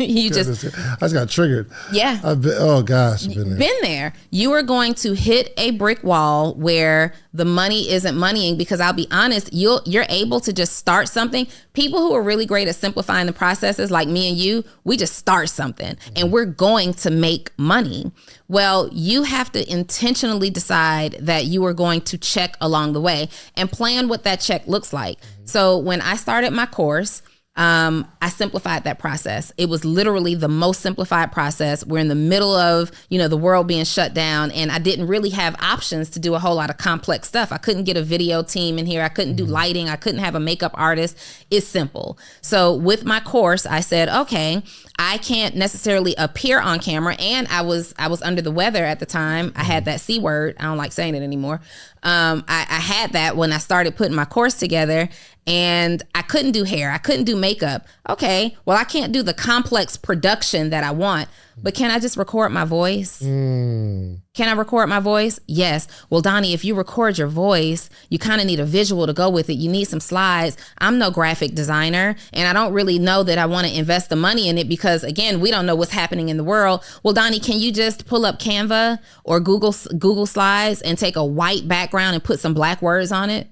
you just I just got triggered. Yeah. Oh gosh, I've been there. You are going to hit a brick wall where the money isn't moneying, because I'll be honest, you're able to just start something. People who are really great at simplifying the processes, like me and you, we just start something and we're going to make money. Well, you have to intentionally decide that you are going to check along the way and plan what that check looks like. So when I started my course, I simplified that process. It was literally the most simplified process. We're in the middle of, the world being shut down, and I didn't really have options to do a whole lot of complex stuff. I couldn't get a video team in here. I couldn't do lighting. I couldn't have a makeup artist. It's simple. So with my course, I said, okay, I can't necessarily appear on camera. And I was under the weather at the time. I had that C word. I don't like saying it anymore. I had that when I started putting my course together, and I couldn't do hair. I couldn't do makeup. Okay, well, I can't do the complex production that I want, but can I just record my voice? Can I record my voice? Yes. Well, Donni, if you record your voice, you kind of need a visual to go with it. You need some slides. I'm no graphic designer, and I don't really know that I want to invest the money in it because, again, we don't know what's happening in the world. Well, Donni, can you just pull up Canva or Google Slides and take a white background and put some black words on it?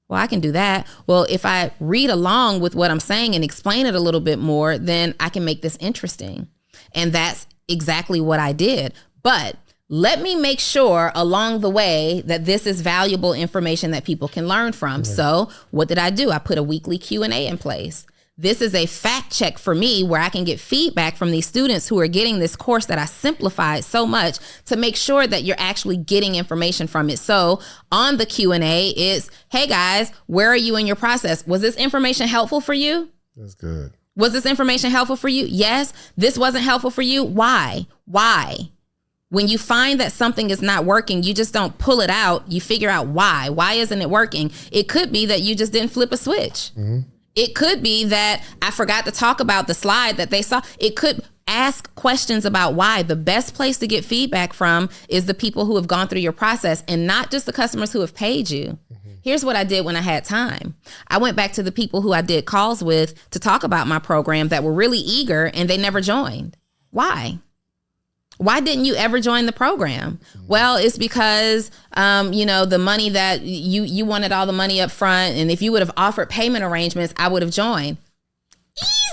Well, I can do that. Well, if I read along with what I'm saying and explain it a little bit more, then I can make this interesting. And that's exactly what I did. But let me make sure along the way that this is valuable information that people can learn from. So what did I do? I put a weekly Q&A in place. This is a fact check for me where I can get feedback from these students who are getting this course that I simplified so much to make sure that you're actually getting information from it. So on the Q&A, it's, hey guys, where are you in your process? Was this information helpful for you? That's good. Was this information helpful for you? Yes. This wasn't helpful for you. Why? When you find that something is not working, you just don't pull it out. You figure out why. Why isn't it working? It could be that you just didn't flip a switch. It could be that I forgot to talk about the slide that they saw. It could ask questions about why. The best place to get feedback from is the people who have gone through your process, and not just the customers who have paid you. Here's what I did when I had time. I went back to the people who I did calls with to talk about my program that were really eager, and they never joined. Why? Why didn't you ever join the program? Well, it's because, the money that you wanted all the money up front. And if you would have offered payment arrangements, I would have joined.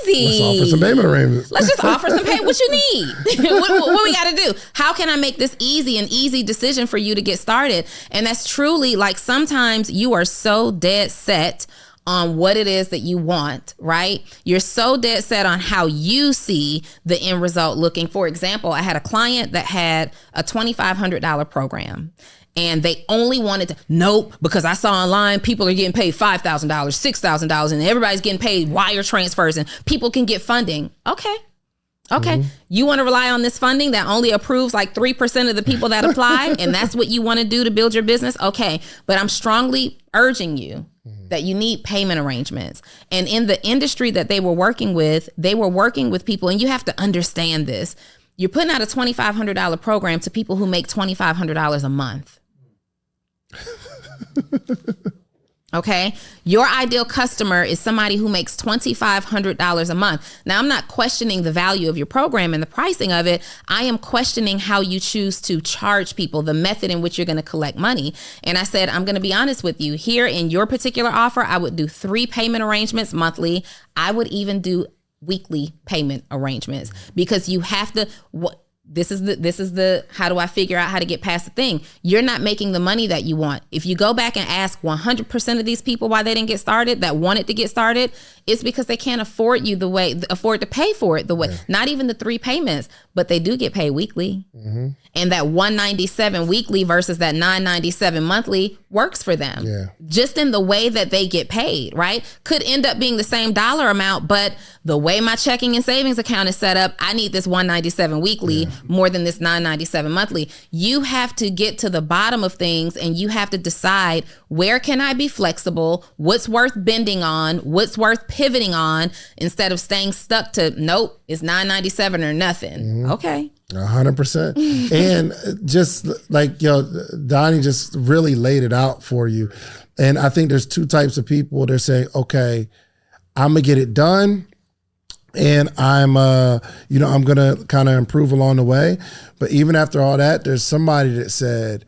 Easy. Let's offer some payment arrangements. Let's just offer some pay. What you need? what we got to do? How can I make this an easy decision for you to get started? And that's truly, like, sometimes you are so dead set on what it is that you want, right? You're so dead set on how you see the end result looking. For example, I had a client that had a $2,500 program, and they only wanted to, because I saw online people are getting paid $5,000, $6,000, and everybody's getting paid wire transfers and people can get funding. Okay. You want to rely on this funding that only approves like 3% of the people that apply, and that's what you want to do to build your business? Okay. But I'm strongly urging you that you need payment arrangements. And in the industry that they were working with people, and you have to understand this. You're putting out a $2,500 program to people who make $2,500 a month. Okay. Your ideal customer is somebody who makes $2,500 a month. Now, I'm not questioning the value of your program and the pricing of it. I am questioning how you choose to charge people, the method in which you're going to collect money. And I said, I'm going to be honest with you here. In your particular offer, I would do 3 payment arrangements monthly. I would even do weekly payment arrangements, because you have to, this is the how do I figure out how to get past the thing? You're not making the money that you want. If you go back and ask 100% of these people why they didn't get started, that wanted to get started, it's because they can't afford to pay for it the way, not even the 3 payments, but they do get paid weekly. And that $197 weekly versus that $997 monthly works for them. Just in the way that they get paid, right? Could end up being the same dollar amount, but the way my checking and savings account is set up, I need this $197 weekly more than this $997 monthly. You have to get to the bottom of things, and you have to decide, where can I be flexible? What's worth bending on? What's worth pivoting on, instead of staying stuck to, nope, it's $997 or nothing. Okay. 100%. And just like, Donni just really laid it out for you. And I think there's 2 types of people. They're saying, okay, I'm going to get it done, And I'm going to kind of improve along the way. But even after all that, there's somebody that said,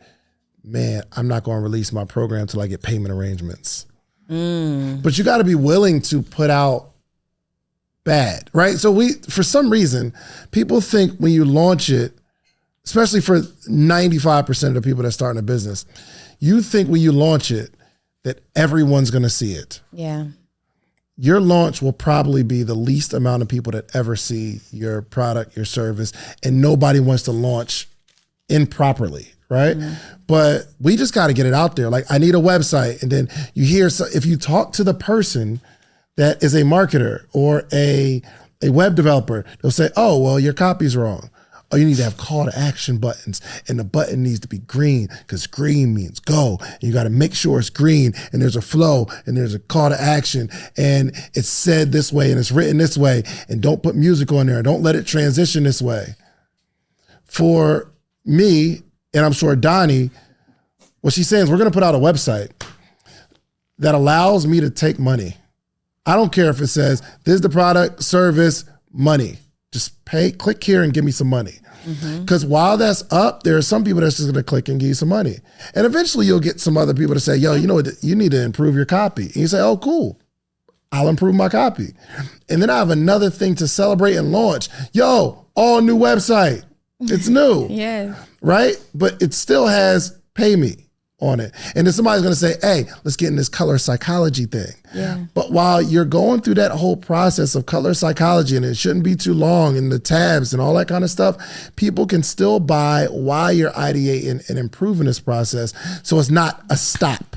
man, I'm not going to release my program till I get payment arrangements. But you got to be willing to put out bad, right? So for some reason, people think when you launch it, especially for 95% of the people that start in a business, you think when you launch it that everyone's going to see it. Yeah. Your launch will probably be the least amount of people that ever see your product, your service, and nobody wants to launch improperly, right? But we just got to get it out there. Like, I need a website. And then you hear, if you talk to the person that is a marketer or a web developer, they'll say, oh, well, your copy's wrong. Oh, you need to have call to action buttons, and the button needs to be green because green means go. And you got to make sure it's green and there's a flow and there's a call to action and it's said this way and it's written this way, and don't put music on there. Don't let it transition this way. For me, and I'm sure Donni, what she's saying is we're going to put out a website that allows me to take money. I don't care if it says, this is the product, service, money. Just pay, click here and give me some money. Because while that's up, there are some people that's just going to click and give you some money. And eventually you'll get some other people to say, yo, you know what, you need to improve your copy. And you say, oh, cool. I'll improve my copy. And then I have another thing to celebrate and launch. Yo, all new website. It's new. Yeah. Right? But it still has pay me on it. And then somebody's going to say, hey, let's get in this color psychology thing. Yeah. But while you're going through that whole process of color psychology, and it shouldn't be too long, and the tabs and all that kind of stuff, people can still buy while you're ideating and improving this process. So it's not a stop,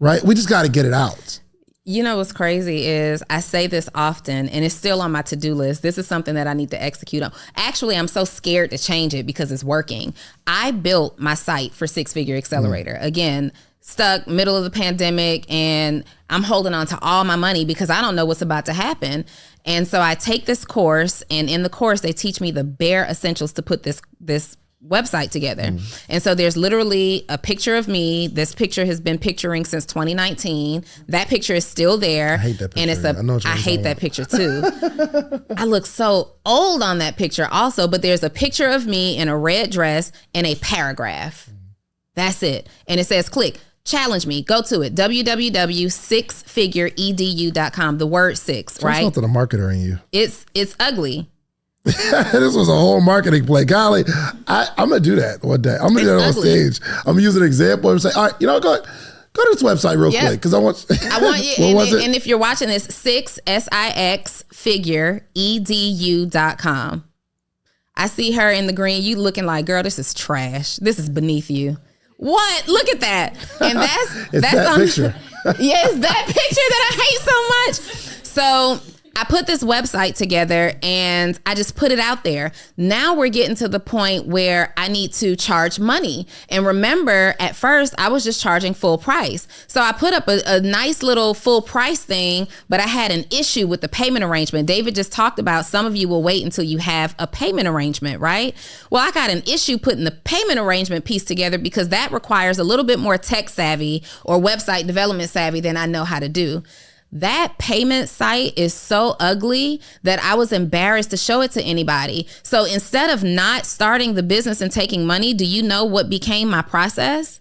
right? We just got to get it out. You know what's crazy is I say this often, and it's still on my to-do list. This is something that I need to execute on. Actually, I'm so scared to change it because it's working. I built my site for Six Figure Accelerator. Again, stuck middle of the pandemic, and I'm holding on to all my money because I don't know what's about to happen. And so I take this course, and in the course, they teach me the bare essentials to put this website together. And so there's literally a picture of me. This picture has been picturing since 2019. That picture is still there. I hate that picture. And I hate that picture too. I look so old on that picture also, but there's a picture of me in a red dress and a paragraph. That's it. And it says, click, challenge me. Go to it. www.sixfigureedu.com. The word six, right? Something a marketer in you. It's ugly. This was a whole marketing play. Golly, I'm going to do that one day. I'm going to do that on stage. I'm going to use an example and say, all right, you know, go to this website real quick because I want you. And if you're watching this, Six Figure edu.com. I see her in the green. You looking like, girl, this is trash. This is beneath you. What? Look at that. And that's that picture. Yes, that picture that I hate so much. So I put this website together and I just put it out there. Now we're getting to the point where I need to charge money. And remember, at first I was just charging full price. So I put up a nice little full price thing, but I had an issue with the payment arrangement. David just talked about some of you will wait until you have a payment arrangement, right? Well, I got an issue putting the payment arrangement piece together because that requires a little bit more tech savvy or website development savvy than I know how to do. That payment site is so ugly that I was embarrassed to show it to anybody. So instead of not starting the business and taking money, do you know what became my process?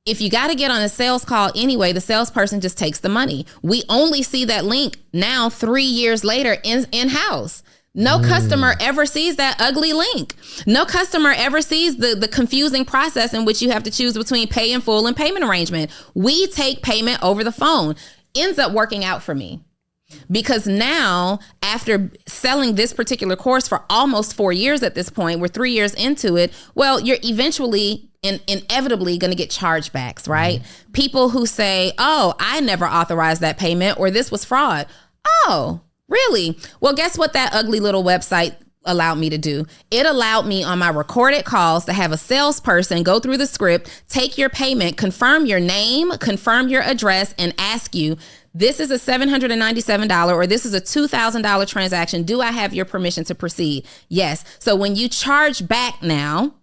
If you got to get on a sales call anyway, the salesperson just takes the money. We only see that link now 3 years later in-house. No customer ever sees that ugly link. No customer ever sees the confusing process in which you have to choose between pay in full and payment arrangement. We take payment over the phone. Ends up working out for me because now after selling this particular course for almost 4 years at this point, we're 3 years into it. Well, you're eventually inevitably going to get chargebacks, right? People who say, oh, I never authorized that payment or this was fraud. Oh, really? Well, guess what that ugly little website allowed me to do? It allowed me on my recorded calls to have a salesperson go through the script, take your payment, confirm your name, confirm your address, and ask you, this is a $797 or this is a $2,000 transaction. Do I have your permission to proceed? Yes. So when you charge back now,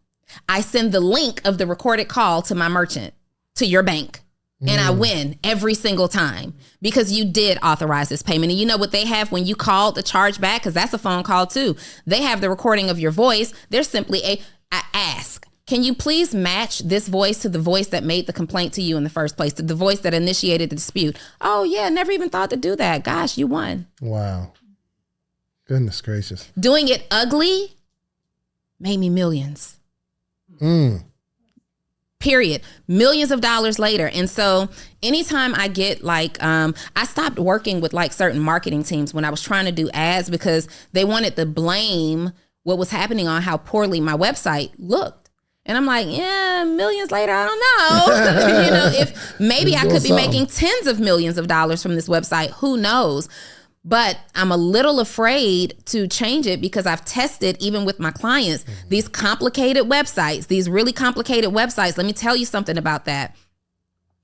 I send the link of the recorded call to my merchant, to your bank. And I win every single time because you did authorize this payment. And you know what they have when you called the charge back? Because that's a phone call too. They have the recording of your voice. There's simply a ask. Can you please match this voice to the voice that made the complaint to you in the first place, to the voice that initiated the dispute? Oh, yeah, never even thought to do that. Gosh, you won. Wow. Goodness gracious. Doing it ugly made me millions. Period. Millions of dollars later. And so anytime I get I stopped working with certain marketing teams when I was trying to do ads because they wanted to blame what was happening on how poorly my website looked. And I'm like, yeah, millions later, I don't know. If maybe I could be making tens of millions of dollars from this website, who knows? But I'm a little afraid to change it because I've tested, even with my clients, these complicated websites, these really complicated websites. Let me tell you something about that.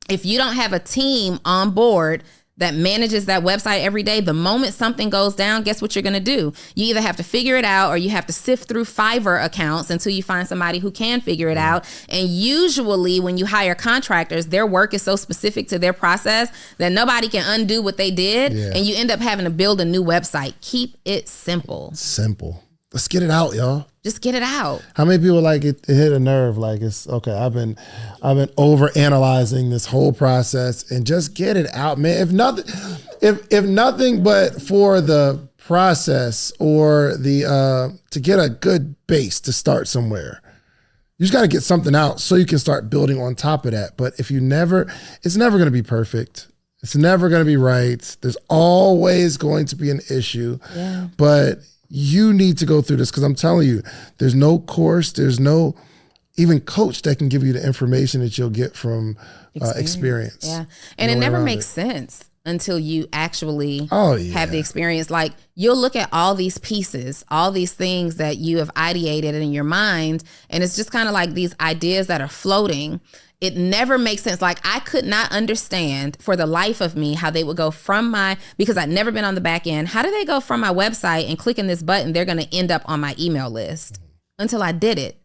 If you don't have a team on board that manages that website every day, the moment something goes down, guess what you're going to do? You either have to figure it out or you have to sift through Fiverr accounts until you find somebody who can figure it out. And usually when you hire contractors, their work is so specific to their process that nobody can undo what they did. And you end up having to build a new website. Keep it simple. Simple. Let's get it out, y'all. Just get it out. How many people it hit a nerve? It's okay. I've been over analyzing this whole process and just get it out, man. If nothing but for the process or the to get a good base to start somewhere. You just got to get something out so you can start building on top of that. But if it's never going to be perfect. It's never going to be right. There's always going to be an issue. Yeah. But you need to go through this because I'm telling you, there's no course, there's no even coach that can give you the information that you'll get from experience. Yeah. And it never makes sense until you actually have the experience. You'll look at all these pieces, all these things that you have ideated in your mind, and it's just kind of like these ideas that are floating. It never makes sense. I could not understand for the life of me how they would go because I'd never been on the back end. How do they go from my website and clicking this button, they're going to end up on my email list until I did it.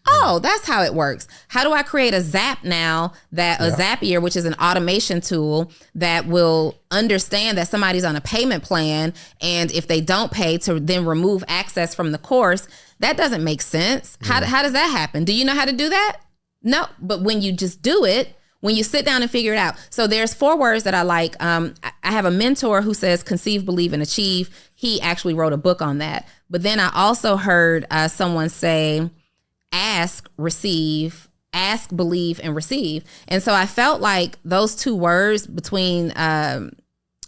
Oh, that's how it works. How do I create a Zap now a Zapier, which is an automation tool that will understand that somebody's on a payment plan. And if they don't pay, to then remove access from the course. That doesn't make sense. How does that happen? Do you know how to do that? No, but when you just do it, when you sit down and figure it out. So there's 4 words that I like. I have a mentor who says conceive, believe, and achieve. He actually wrote a book on that. But then I also heard someone say, ask, receive, ask, believe, and receive. And so I felt like those 2 words between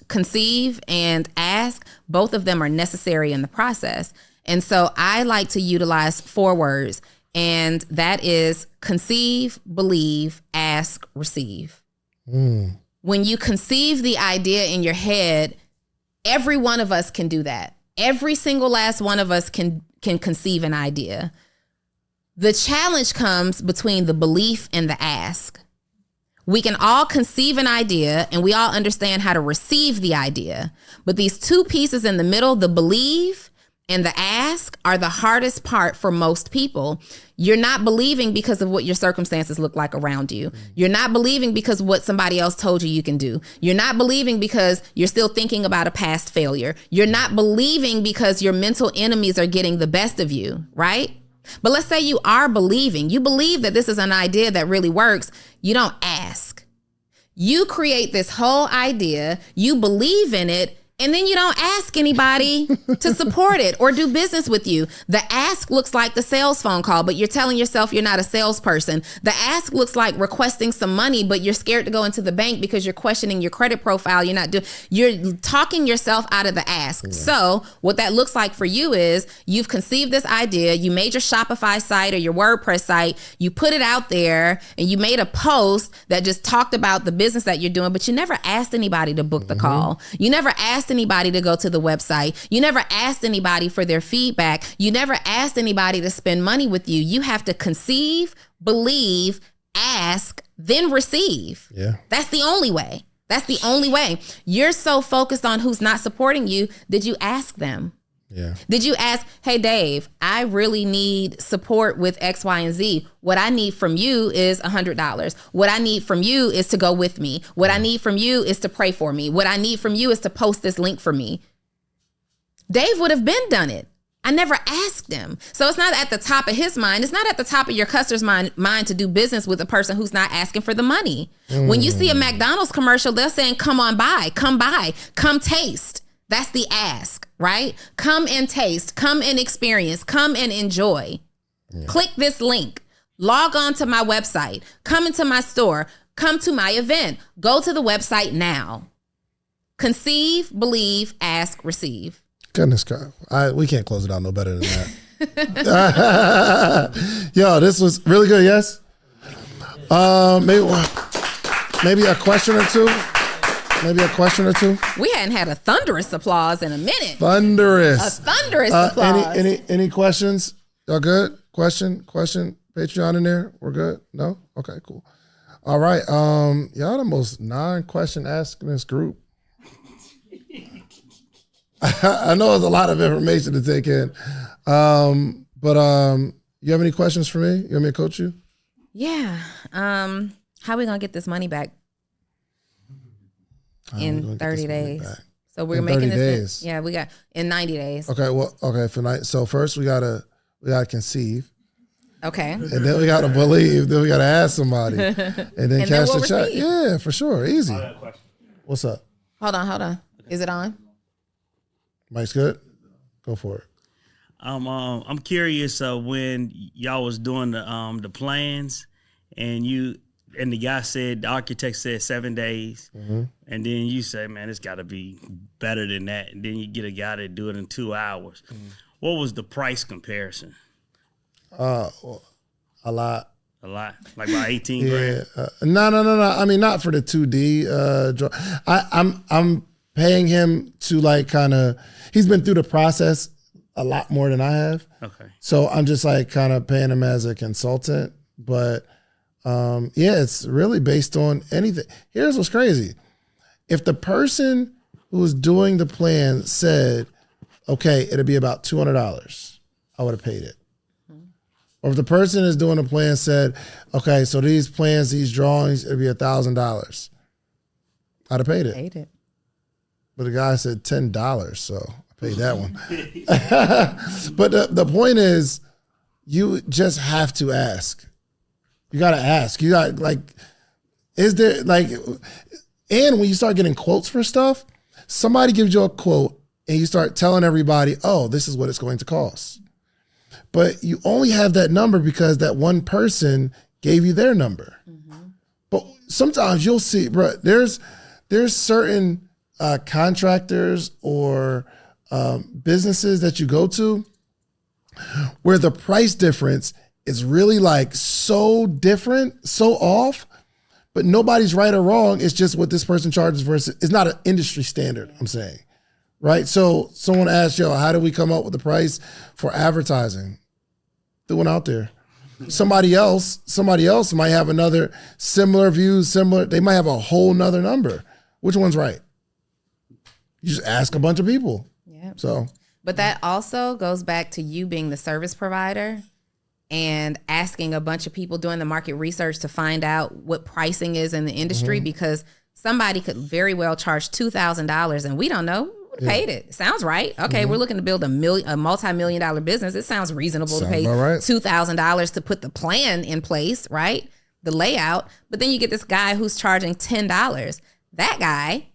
conceive and ask, both of them are necessary in the process. And so I like to utilize 4 words. And that is conceive, believe, ask, receive. When you conceive the idea in your head, every one of us can do that. Every single last one of us can conceive an idea. The challenge comes between the belief and the ask. We can all conceive an idea and we all understand how to receive the idea. But these 2 pieces in the middle, the believe and the ask, are the hardest part for most people. You're not believing because of what your circumstances look like around you. You're not believing because of what somebody else told you can do. You're not believing because you're still thinking about a past failure. You're not believing because your mental enemies are getting the best of you, right? But let's say you are believing. You believe that this is an idea that really works. You don't ask. You create this whole idea. You believe in it. And then you don't ask anybody to support it or do business with you. The ask looks like the sales phone call, but you're telling yourself you're not a salesperson. The ask looks like requesting some money, but you're scared to go into the bank because you're questioning your credit profile. You're talking yourself out of the ask. Yeah. So what that looks like for you is you've conceived this idea. You made your Shopify site or your WordPress site. You put it out there and you made a post that just talked about the business that you're doing, but you never asked anybody to book the call. You never asked anybody to go to the website. You never asked anybody for their feedback. You never asked anybody to spend money with you. You have to conceive, believe, ask, then receive. Yeah. That's the only way. That's the only way. You're so focused on who's not supporting you. Did you ask them? Yeah. Did you ask, hey, Dave, I really need support with X, Y, and Z. What I need from you is $100. What I need from you is to go with me. What I need from you is to pray for me. What I need from you is to post this link for me. Dave would have been done it. I never asked him. So it's not at the top of his mind. It's not at the top of your customer's mind to do business with a person who's not asking for the money. When you see a McDonald's commercial, they're saying, come on by, come taste. That's the ask, right? Come and taste, come and experience, come and enjoy. Yeah. Click this link, log on to my website, come into my store, come to my event, go to the website now. Conceive, believe, ask, receive. Goodness God, we can't close it out no better than that. Yo, this was really good, yes? Maybe a question or two? We hadn't had a thunderous applause in a minute. Thunderous. A thunderous applause. Any questions? Y'all good? Question. Patreon in there? We're good? No? Okay, cool. All right. Y'all the most non-question askingest group. I know it's a lot of information to take in. But you have any questions for me? You want me to coach you? Yeah. How are we gonna get this money back? In 30 days. So we're making this. Yeah, we got in 90 days. Okay, so first we gotta conceive. Okay. And then we gotta believe, then we gotta ask somebody. And then cash the check. Yeah, for sure. Easy. What's up? Hold on. Is it on? Mike's good? Go for it. I'm curious when y'all was doing the plans and the guy said, the architect said 7 days. Mm-hmm. And then you say, man, it's got to be better than that. And then you get a guy to do it in 2 hours. Mm-hmm. What was the price comparison? A lot. A lot? Like about 18 grand? No. I mean, not for the 2D. I'm paying him to like kind of, he's been through the process a lot more than I have. Okay. So I'm just like kind of paying him as a consultant. But it's really based on anything. Here's what's crazy. If the person who was doing the plan said, okay, it'll be about $200, I would have paid it. Mm-hmm. Or if the person is doing the plan said, okay, so these plans, these drawings, it'll be $1,000, I'd have paid it. But the guy said $10, so I paid that one. But the point is, you just have to ask. You got to ask. You got is there and when you start getting quotes for stuff, somebody gives you a quote and you start telling everybody, oh, this is what it's going to cost. But you only have that number because that one person gave you their number. Mm-hmm. But sometimes you'll see, bro, there's certain contractors or businesses that you go to where the price difference is really so different, so off, but nobody's right or wrong. It's just what this person charges versus, it's not an industry standard, I'm saying, right? So someone asked, how do we come up with the price for advertising? Threw one out there. Somebody else might have another similar views, they might have a whole nother number. Which one's right? You just ask a bunch of people. Yeah. So, but that also goes back to you being the service provider and asking a bunch of people, doing the market research to find out what pricing is in the industry, mm-hmm. because somebody could very well charge $2,000 and we don't know who paid it. Sounds right. Okay, mm-hmm. We're looking to build a multi-million-dollar business. It sounds reasonable to pay $2,000 to put the plan in place, right? The layout. But then you get this guy who's charging $10. That guy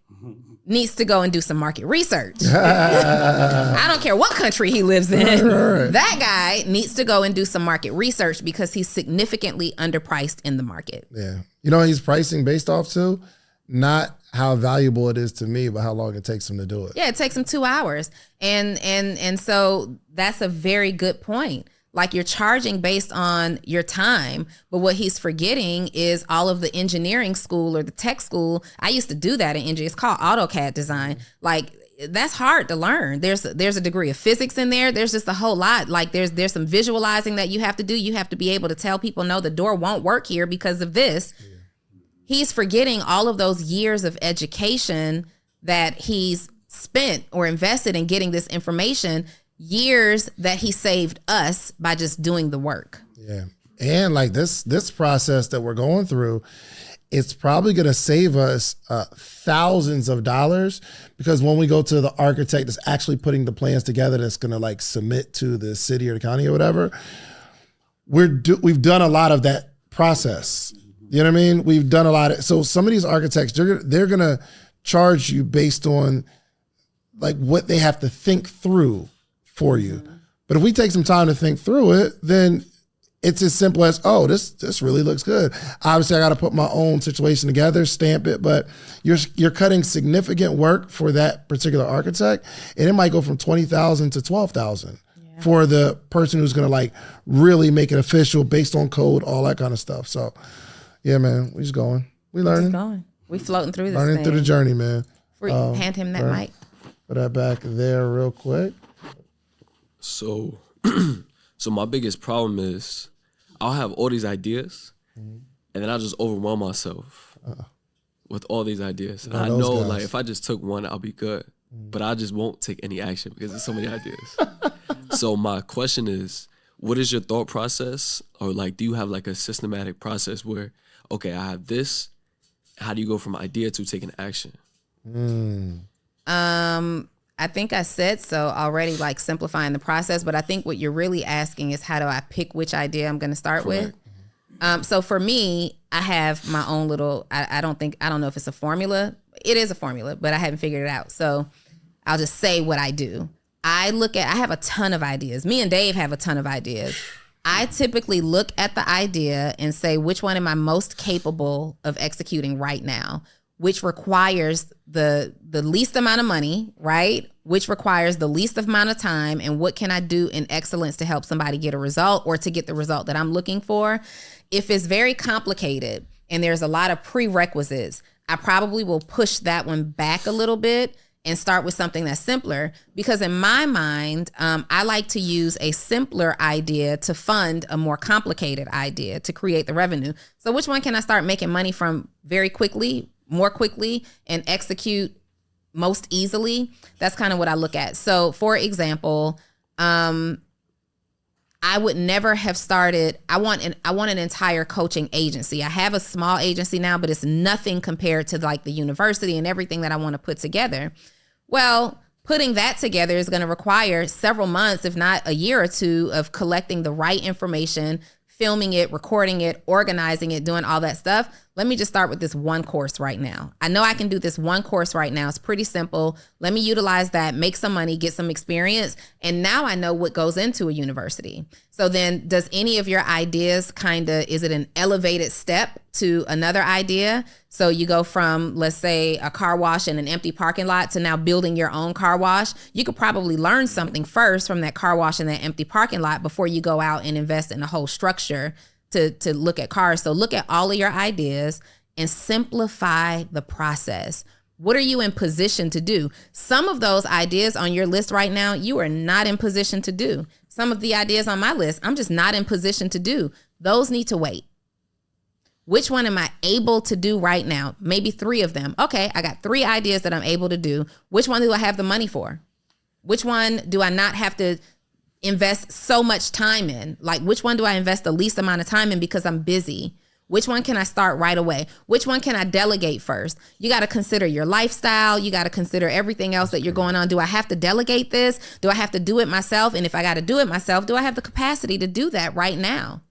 needs to go and do some market research. I don't care what country he lives in. Right. That guy needs to go and do some market research because he's significantly underpriced in the market. Yeah. He's pricing based off too, not how valuable it is to me, but how long it takes him to do it. Yeah, it takes him 2 hours. And so that's a very good point. Like, you're charging based on your time, but what he's forgetting is all of the engineering school or the tech school. I used to do that in engineering. It's called AutoCAD design. Like, that's hard to learn. There's a degree of physics in there. There's just a whole lot. Like, there's some visualizing that you have to do. You have to be able to tell people, no, the door won't work here because of this. Yeah. He's forgetting all of those years of education that he's spent or invested in getting this information. years that he saved us by just doing the work. Yeah. And like this process that we're going through, it's probably going to save us thousands of dollars, because when we go to the architect that's actually putting the plans together, that's going to like submit to the city or the county or whatever, we've done a lot of that process. You know what I mean? We've done a lot of, so some of these architects, they're going to charge you based on like what they have to think through for you. But if we take some time to think through it, then it's as simple as, oh, this really looks good. Obviously, I got to put my own situation together, stamp it, but you're cutting significant work for that particular architect, and it might go from $20,000 to $12,000 for the person who's going to like really make it official based on code, all that kind of stuff. So, yeah, man, we just going, we learning, we floating through this, learning through the journey, man. Hand him that mic. Put that back there real quick. So my biggest problem is I'll have all these ideas, and then I'll just overwhelm myself with all these ideas. And I know, like, if I just took one, I'll be good. But I just won't take any action because there's so many ideas. So my question is, what is your thought process? Or, like, do you have, like, a systematic process where, okay, I have this. How do you go from idea to taking action? I think I said so already, like simplifying the process, but I think what you're really asking is how do I pick which idea I'm going to start with? So for me, I have my own little, I don't know if it's a formula. It is a formula, but I haven't figured it out. So I'll just say what I do. I have a ton of ideas. Me and Dave have a ton of ideas. I typically look at the idea and say, which one am I most capable of executing right now? Which requires the least amount of money, right? Which requires the least amount of time, and what can I do in excellence to help somebody get a result or to get the result that I'm looking for? If it's very complicated and there's a lot of prerequisites, I probably will push that one back a little bit and start with something that's simpler, because in my mind, I like to use a simpler idea to fund a more complicated idea to create the revenue. So which one can I start making money from very quickly, more quickly, and execute most easily? That's kind of what I look at. So for example, I would never have started, I want an entire coaching agency. I have a small agency now, but it's nothing compared to like the university and everything that I want to put together. Well, putting that together is going to require several months, if not a year or two, of collecting the right information, filming it, recording it, organizing it, doing all that stuff. Let me just start with this one course right now. I know I can do this one course right now. It's pretty simple. Let me utilize that, make some money, get some experience. And now I know what goes into a university. So then does any of your ideas is it an elevated step to another idea? So you go from, let's say, a car wash in an empty parking lot to now building your own car wash. You could probably learn something first from that car wash in that empty parking lot before you go out and invest in a whole structure to look at cars. So look at all of your ideas and simplify the process. What are you in position to do? Some of those ideas on your list right now, you are not in position to do. Some of the ideas on my list, I'm just not in position to do. Those need to wait. Which one am I able to do right now? Maybe 3 of them. Okay, I got 3 ideas that I'm able to do. Which one do I have the money for? Which one do I not have to invest so much time in? Like, which one do I invest the least amount of time in because I'm busy? Which one can I start right away? Which one can I delegate first? You got to consider your lifestyle. You got to consider everything else that you're going on. Do I have to delegate this? Do I have to do it myself? And if I got to do it myself, do I have the capacity to do that right now?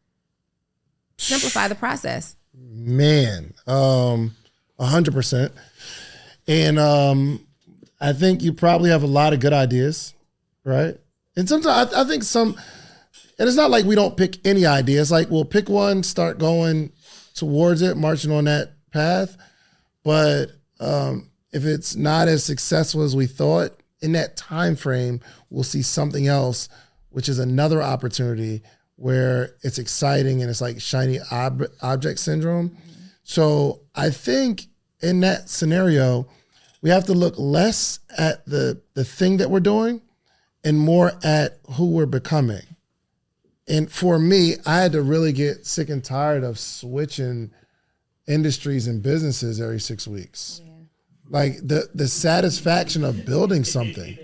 Simplify the process. Man, 100%. And I think you probably have a lot of good ideas, right? And sometimes I think and it's not like we don't pick any idea. It's like we'll pick one, start going towards it, marching on that path. But if it's not as successful as we thought, in that time frame, we'll see something else, which is another opportunity where it's exciting and it's like shiny object syndrome. So I think in that scenario, we have to look less at the thing that we're doing and more at who we're becoming. And for me, I had to really get sick and tired of switching industries and businesses every 6 weeks. Yeah. Like the satisfaction of building something.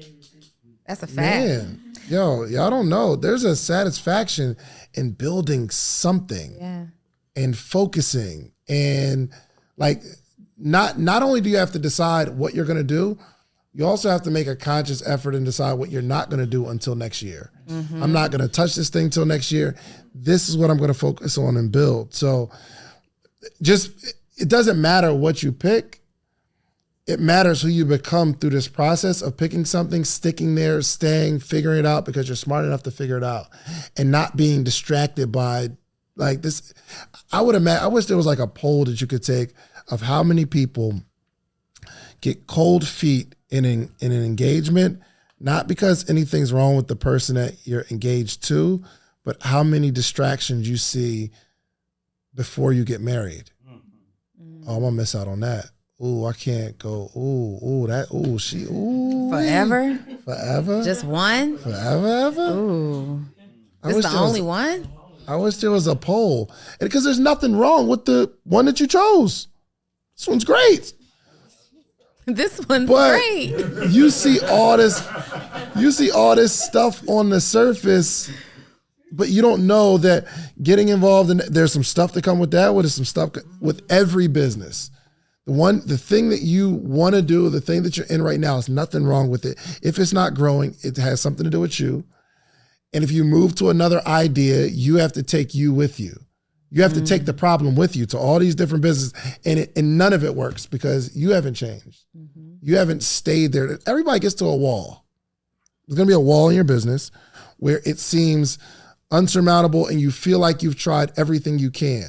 That's a fact. Man. Yo, y'all don't know. There's a satisfaction in building something and focusing. And like, not only do you have to decide what you're going to do, you also have to make a conscious effort and decide what you're not going to do until next year. Mm-hmm. I'm not going to touch this thing till next year. This is what I'm going to focus on and build. So it doesn't matter what you pick. It matters who you become through this process of picking something, sticking there, staying, figuring it out because you're smart enough to figure it out and not being distracted by like this. I wish there was like a poll that you could take of how many people get cold feet in an engagement, not because anything's wrong with the person that you're engaged to, but how many distractions you see before you get married. Mm-hmm. Oh, I'm gonna miss out on that. Ooh, I can't go. Forever? Just one? Forever? Ooh. This is the only one? I wish there was a poll. And because there's nothing wrong with the one that you chose. This one's great. This one's great. You see all this stuff on the surface, but you don't know that getting involved in there's some stuff that come with that, there's some stuff with every business. The thing that you want to do, the thing that you're in right now, is nothing wrong with it. If it's not growing, it has something to do with you. And if you move to another idea, you have to take you with you. You have to take the problem with you to all these different businesses, and none of it works because you haven't changed. Mm-hmm. You haven't stayed there. Everybody gets to a wall. There's going to be a wall in your business where it seems unsurmountable and you feel like you've tried everything you can.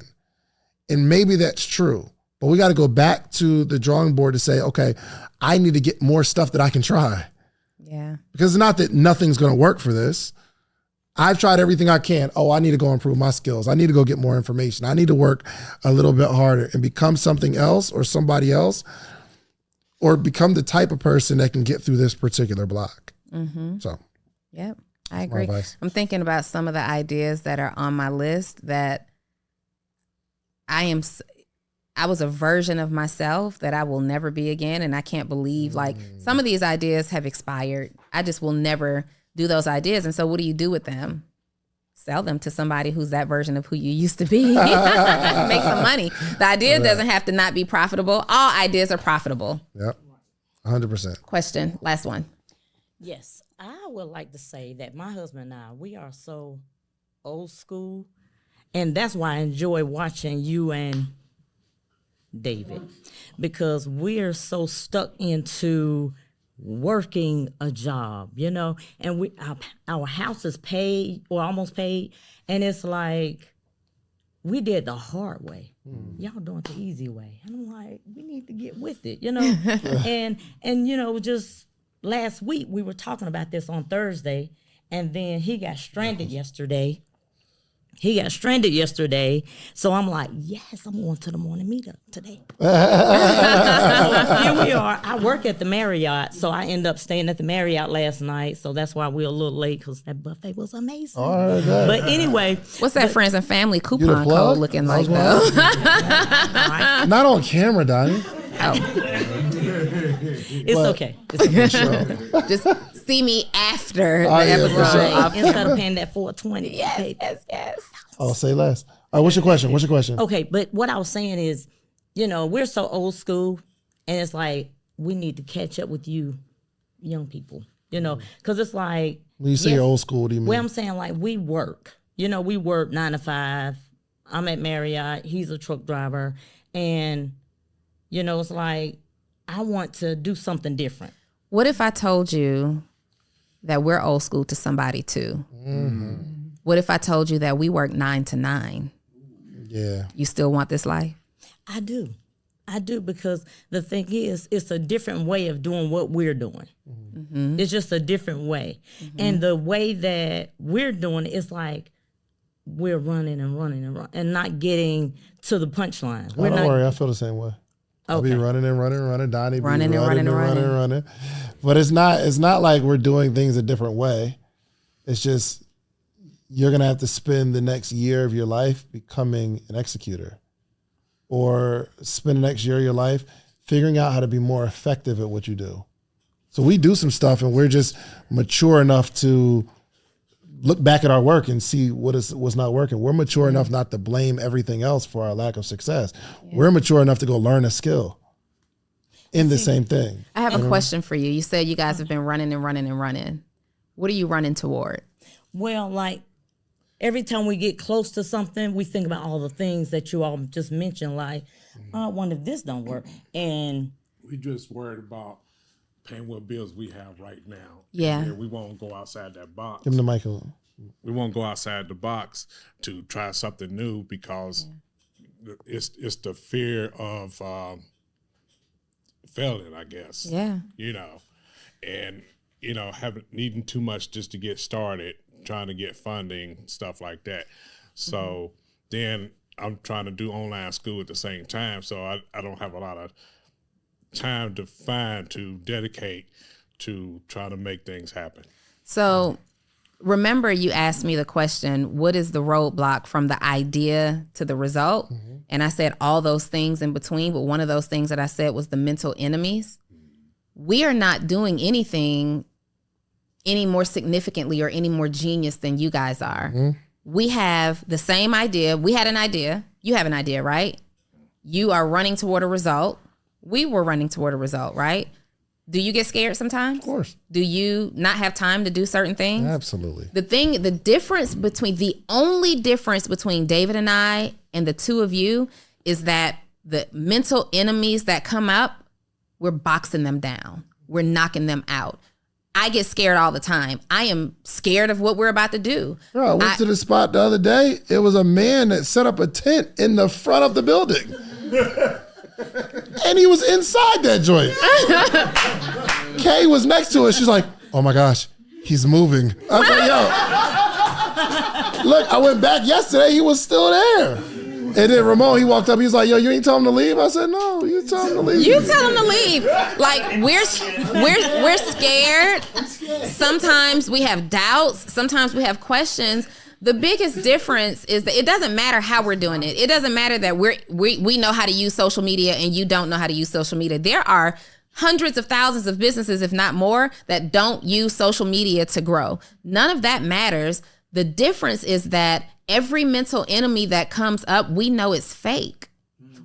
And maybe that's true, but we got to go back to the drawing board to say, okay, I need to get more stuff that I can try. Yeah. Because it's not that nothing's going to work for this. I've tried everything I can. Oh, I need to go improve my skills. I need to go get more information. I need to work a little bit harder and become something else or somebody else, or become the type of person that can get through this particular block. Mm-hmm. So, yep, I agree. I'm thinking about some of the ideas that are on my list that I was a version of myself that I will never be again. And I can't believe like some of these ideas have expired. I just will never do those ideas. And so what do you do with them? Sell them to somebody who's that version of who you used to be. Make some money. The idea doesn't have to not be profitable. All ideas are profitable. Yep, 100%. Question, last one. Yes, I would like to say that my husband and I, we are so old school. And that's why I enjoy watching you and David. Because we're so stuck into working a job, and our house is paid or almost paid, and it's like we did the hard way. Y'all doing it the easy way, and I'm like, we need to get with it, and just last week we were talking about this on Thursday, and then he got stranded yesterday. So I'm like, yes, I'm going to the morning meetup today. Here we are. I work at the Marriott, so I end up staying at the Marriott last night. So that's why we're a little late, because that buffet was amazing. But anyway. What's that friends and family coupon code looking like, though? Not on camera, Donnie. It's okay. Just see me after the episode. Instead of paying that $420. Yes. Oh, say less. All right, what's your question? Okay, but what I was saying is, we're so old school, and it's like we need to catch up with you young people, because it's like. When you say you're old school, what do you mean? Well, I'm saying like we work. We work 9 to 5. I'm at Marriott. He's a truck driver. And, it's like I want to do something different. What if I told you that we're old school to somebody too? Mm-hmm. What if I told you that we work 9 to 9? Yeah. You still want this life? I do, because the thing is, it's a different way of doing what we're doing. Mm-hmm. It's just a different way. Mm-hmm. And the way that we're doing it is like we're running and not getting to the punchline. Don't worry, I feel the same way. I'll be running, Donnie be running. But it's not like we're doing things a different way. It's just you're going to have to spend the next year of your life becoming an executor, or spend the next year of your life figuring out how to be more effective at what you do. So we do some stuff and we're just mature enough to look back at our work and see what's not working. We're mature enough not to blame everything else for our lack of success. Yeah. We're mature enough to go learn a skill in the same thing. I have a question for you. You said you guys have been running and running and running. What are you running toward? Well, like every time we get close to something, we think about all the things that you all just mentioned, like, I wonder if this don't work. And we just worried about paying what bills we have right now. Yeah. And we won't go outside that box. Give him the mic a little. We won't go outside the box to try something new because it's the fear of failing, I guess. Yeah. And needing too much just to get started, trying to get funding, stuff like that. So then I'm trying to do online school at the same time, so I don't have a lot of time to dedicate to try to make things happen. So remember you asked me the question, what is the roadblock from the idea to the result? Mm-hmm. And I said all those things in between, but one of those things that I said was the mental enemies. We are not doing anything any more significantly or any more genius than you guys are. Mm-hmm. We have the same idea. We had an idea. You have an idea, right? You are running toward a result. We were running toward a result, right? Do you get scared sometimes? Of course. Do you not have time to do certain things? Absolutely. The only difference between David and I and the two of you is that the mental enemies that come up, we're boxing them down. We're knocking them out. I get scared all the time. I am scared of what we're about to do. Bro, I went to the spot the other day. It was a man that set up a tent in the front of the building. And he was inside that joint. Kay was next to us. She's like, oh my gosh, he's moving. I was like, yo. Look, I went back yesterday. He was still there. And then Ramon, he walked up. He was like, yo, you ain't tell him to leave? I said, no, you tell him to leave. You tell him to leave. Like, we're scared. Sometimes we have doubts. Sometimes we have questions. The biggest difference is that it doesn't matter how we're doing it. It doesn't matter that we know how to use social media and you don't know how to use social media. There are hundreds of thousands of businesses, if not more, that don't use social media to grow. None of that matters. The difference is that every mental enemy that comes up, we know it's fake.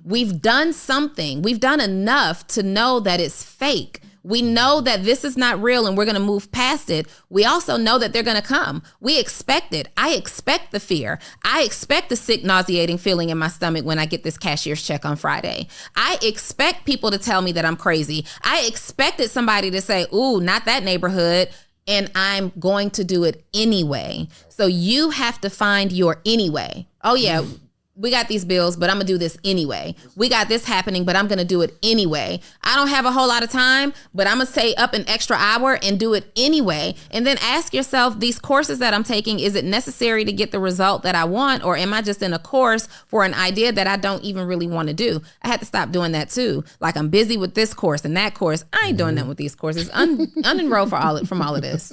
We've done something. We've done enough to know that it's fake. We know that this is not real and we're going to move past it. We also know that they're going to come. We expect it. I expect the fear. I expect the sick, nauseating feeling in my stomach when I get this cashier's check on Friday. I expect people to tell me that I'm crazy. I expected somebody to say, ooh, not that neighborhood. And I'm going to do it anyway. So you have to find your anyway. Oh yeah, we got these bills, but I'm gonna do this anyway. We got this happening, but I'm gonna do it anyway. I don't have a whole lot of time, but I'm gonna stay up an extra hour and do it anyway. And then ask yourself, these courses that I'm taking, is it necessary to get the result that I want? Or am I just in a course for an idea that I don't even really want to do? I had to stop doing that too. Like, I'm busy with this course and that course. I ain't doing nothing with these courses. Unenroll from all of this.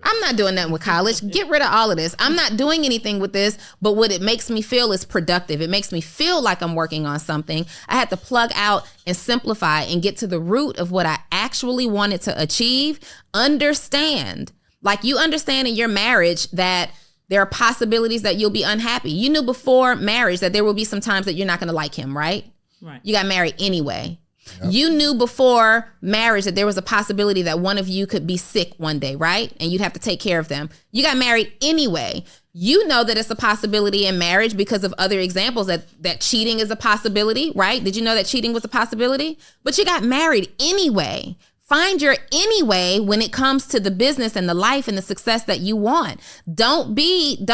I'm not doing nothing with college. Get rid of all of this. I'm not doing anything with this, but what it makes me feel is productive. It makes me feel like I'm working on something. I had to plug out and simplify and get to the root of what I actually wanted to achieve. Understand, like you understand in your marriage that there are possibilities that you'll be unhappy. You knew before marriage that there will be some times that you're not going to like him, right? Right. You got married anyway. Yep. You knew before marriage that there was a possibility that one of you could be sick one day, right? And you'd have to take care of them. You got married anyway. You know that it's a possibility in marriage because of other examples that cheating is a possibility, right? Did you know that cheating was a possibility? But you got married anyway. Find your anyway when it comes to the business and the life and the success that you want. Don't be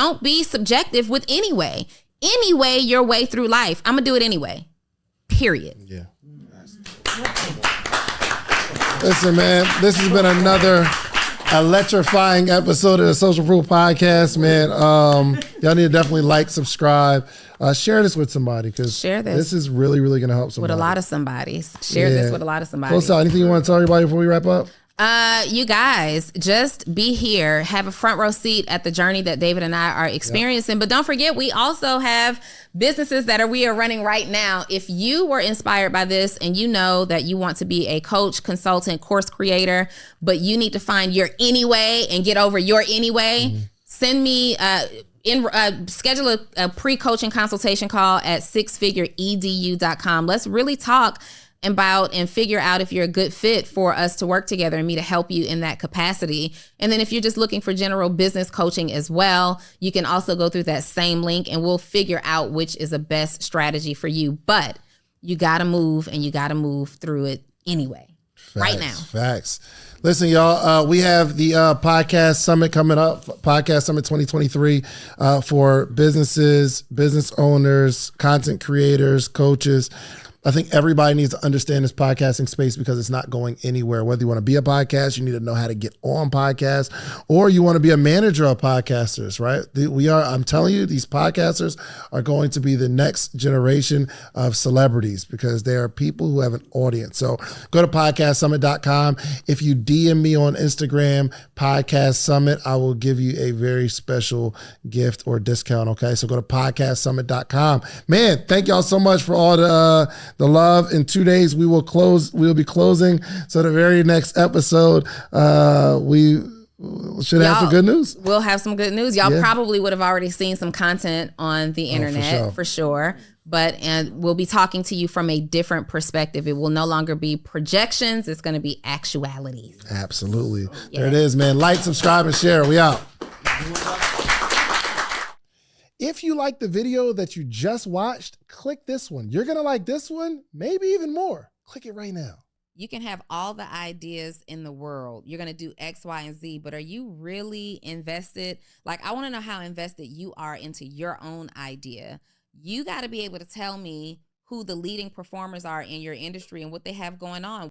subjective with anyway. Anyway, your way through life. I'm gonna do it anyway. Period. Yeah. Listen, man, this has been another electrifying episode of the Social Proof Podcast, man. Y'all need to definitely like, subscribe, share this with somebody, because this is really, really going to help somebody. With a lot of somebodies. Share this with a lot of somebodies. What's up? Anything you want to tell everybody before we wrap up? You guys, just be here. Have a front row seat at the journey that David and I are experiencing. Yep. But don't forget, we also have businesses that we are running right now. If you were inspired by this and you know that you want to be a coach, consultant, course creator, but you need to find your anyway and get over your anyway, send me schedule a pre-coaching consultation call at sixfigureedu.com. Let's really talk about and figure out if you're a good fit for us to work together and me to help you in that capacity. And then if you're just looking for general business coaching as well, you can also go through that same link and we'll figure out which is the best strategy for you. But you got to move, and you got to move through it anyway. Right now. Facts. Listen, y'all, we have the podcast summit coming up, Podcast Summit 2023, for businesses, business owners, content creators, coaches. I think everybody needs to understand this podcasting space because it's not going anywhere. Whether you want to be a podcast, you need to know how to get on podcasts, or you want to be a manager of podcasters, right? I'm telling you, these podcasters are going to be the next generation of celebrities because they are people who have an audience. So go to podcastsummit.com. If you DM me on Instagram, Podcast Summit, I will give you a very special gift or discount, okay? So go to podcastsummit.com. Man, thank y'all so much for all the love. In 2 days, we will be closing. So the very next episode, we should have some good news. We'll have some good news. Y'all probably would have already seen some content on the internet for sure. And we'll be talking to you from a different perspective. It will no longer be projections. It's going to be actualities. Absolutely. Yeah. There it is, man. Like, subscribe, and share. We out. If you like the video that you just watched, click this one. You're going to like this one, maybe even more. Click it right now. You can have all the ideas in the world. You're going to do X, Y, and Z, but are you really invested? Like, I want to know how invested you are into your own idea. You got to be able to tell me who the leading performers are in your industry and what they have going on.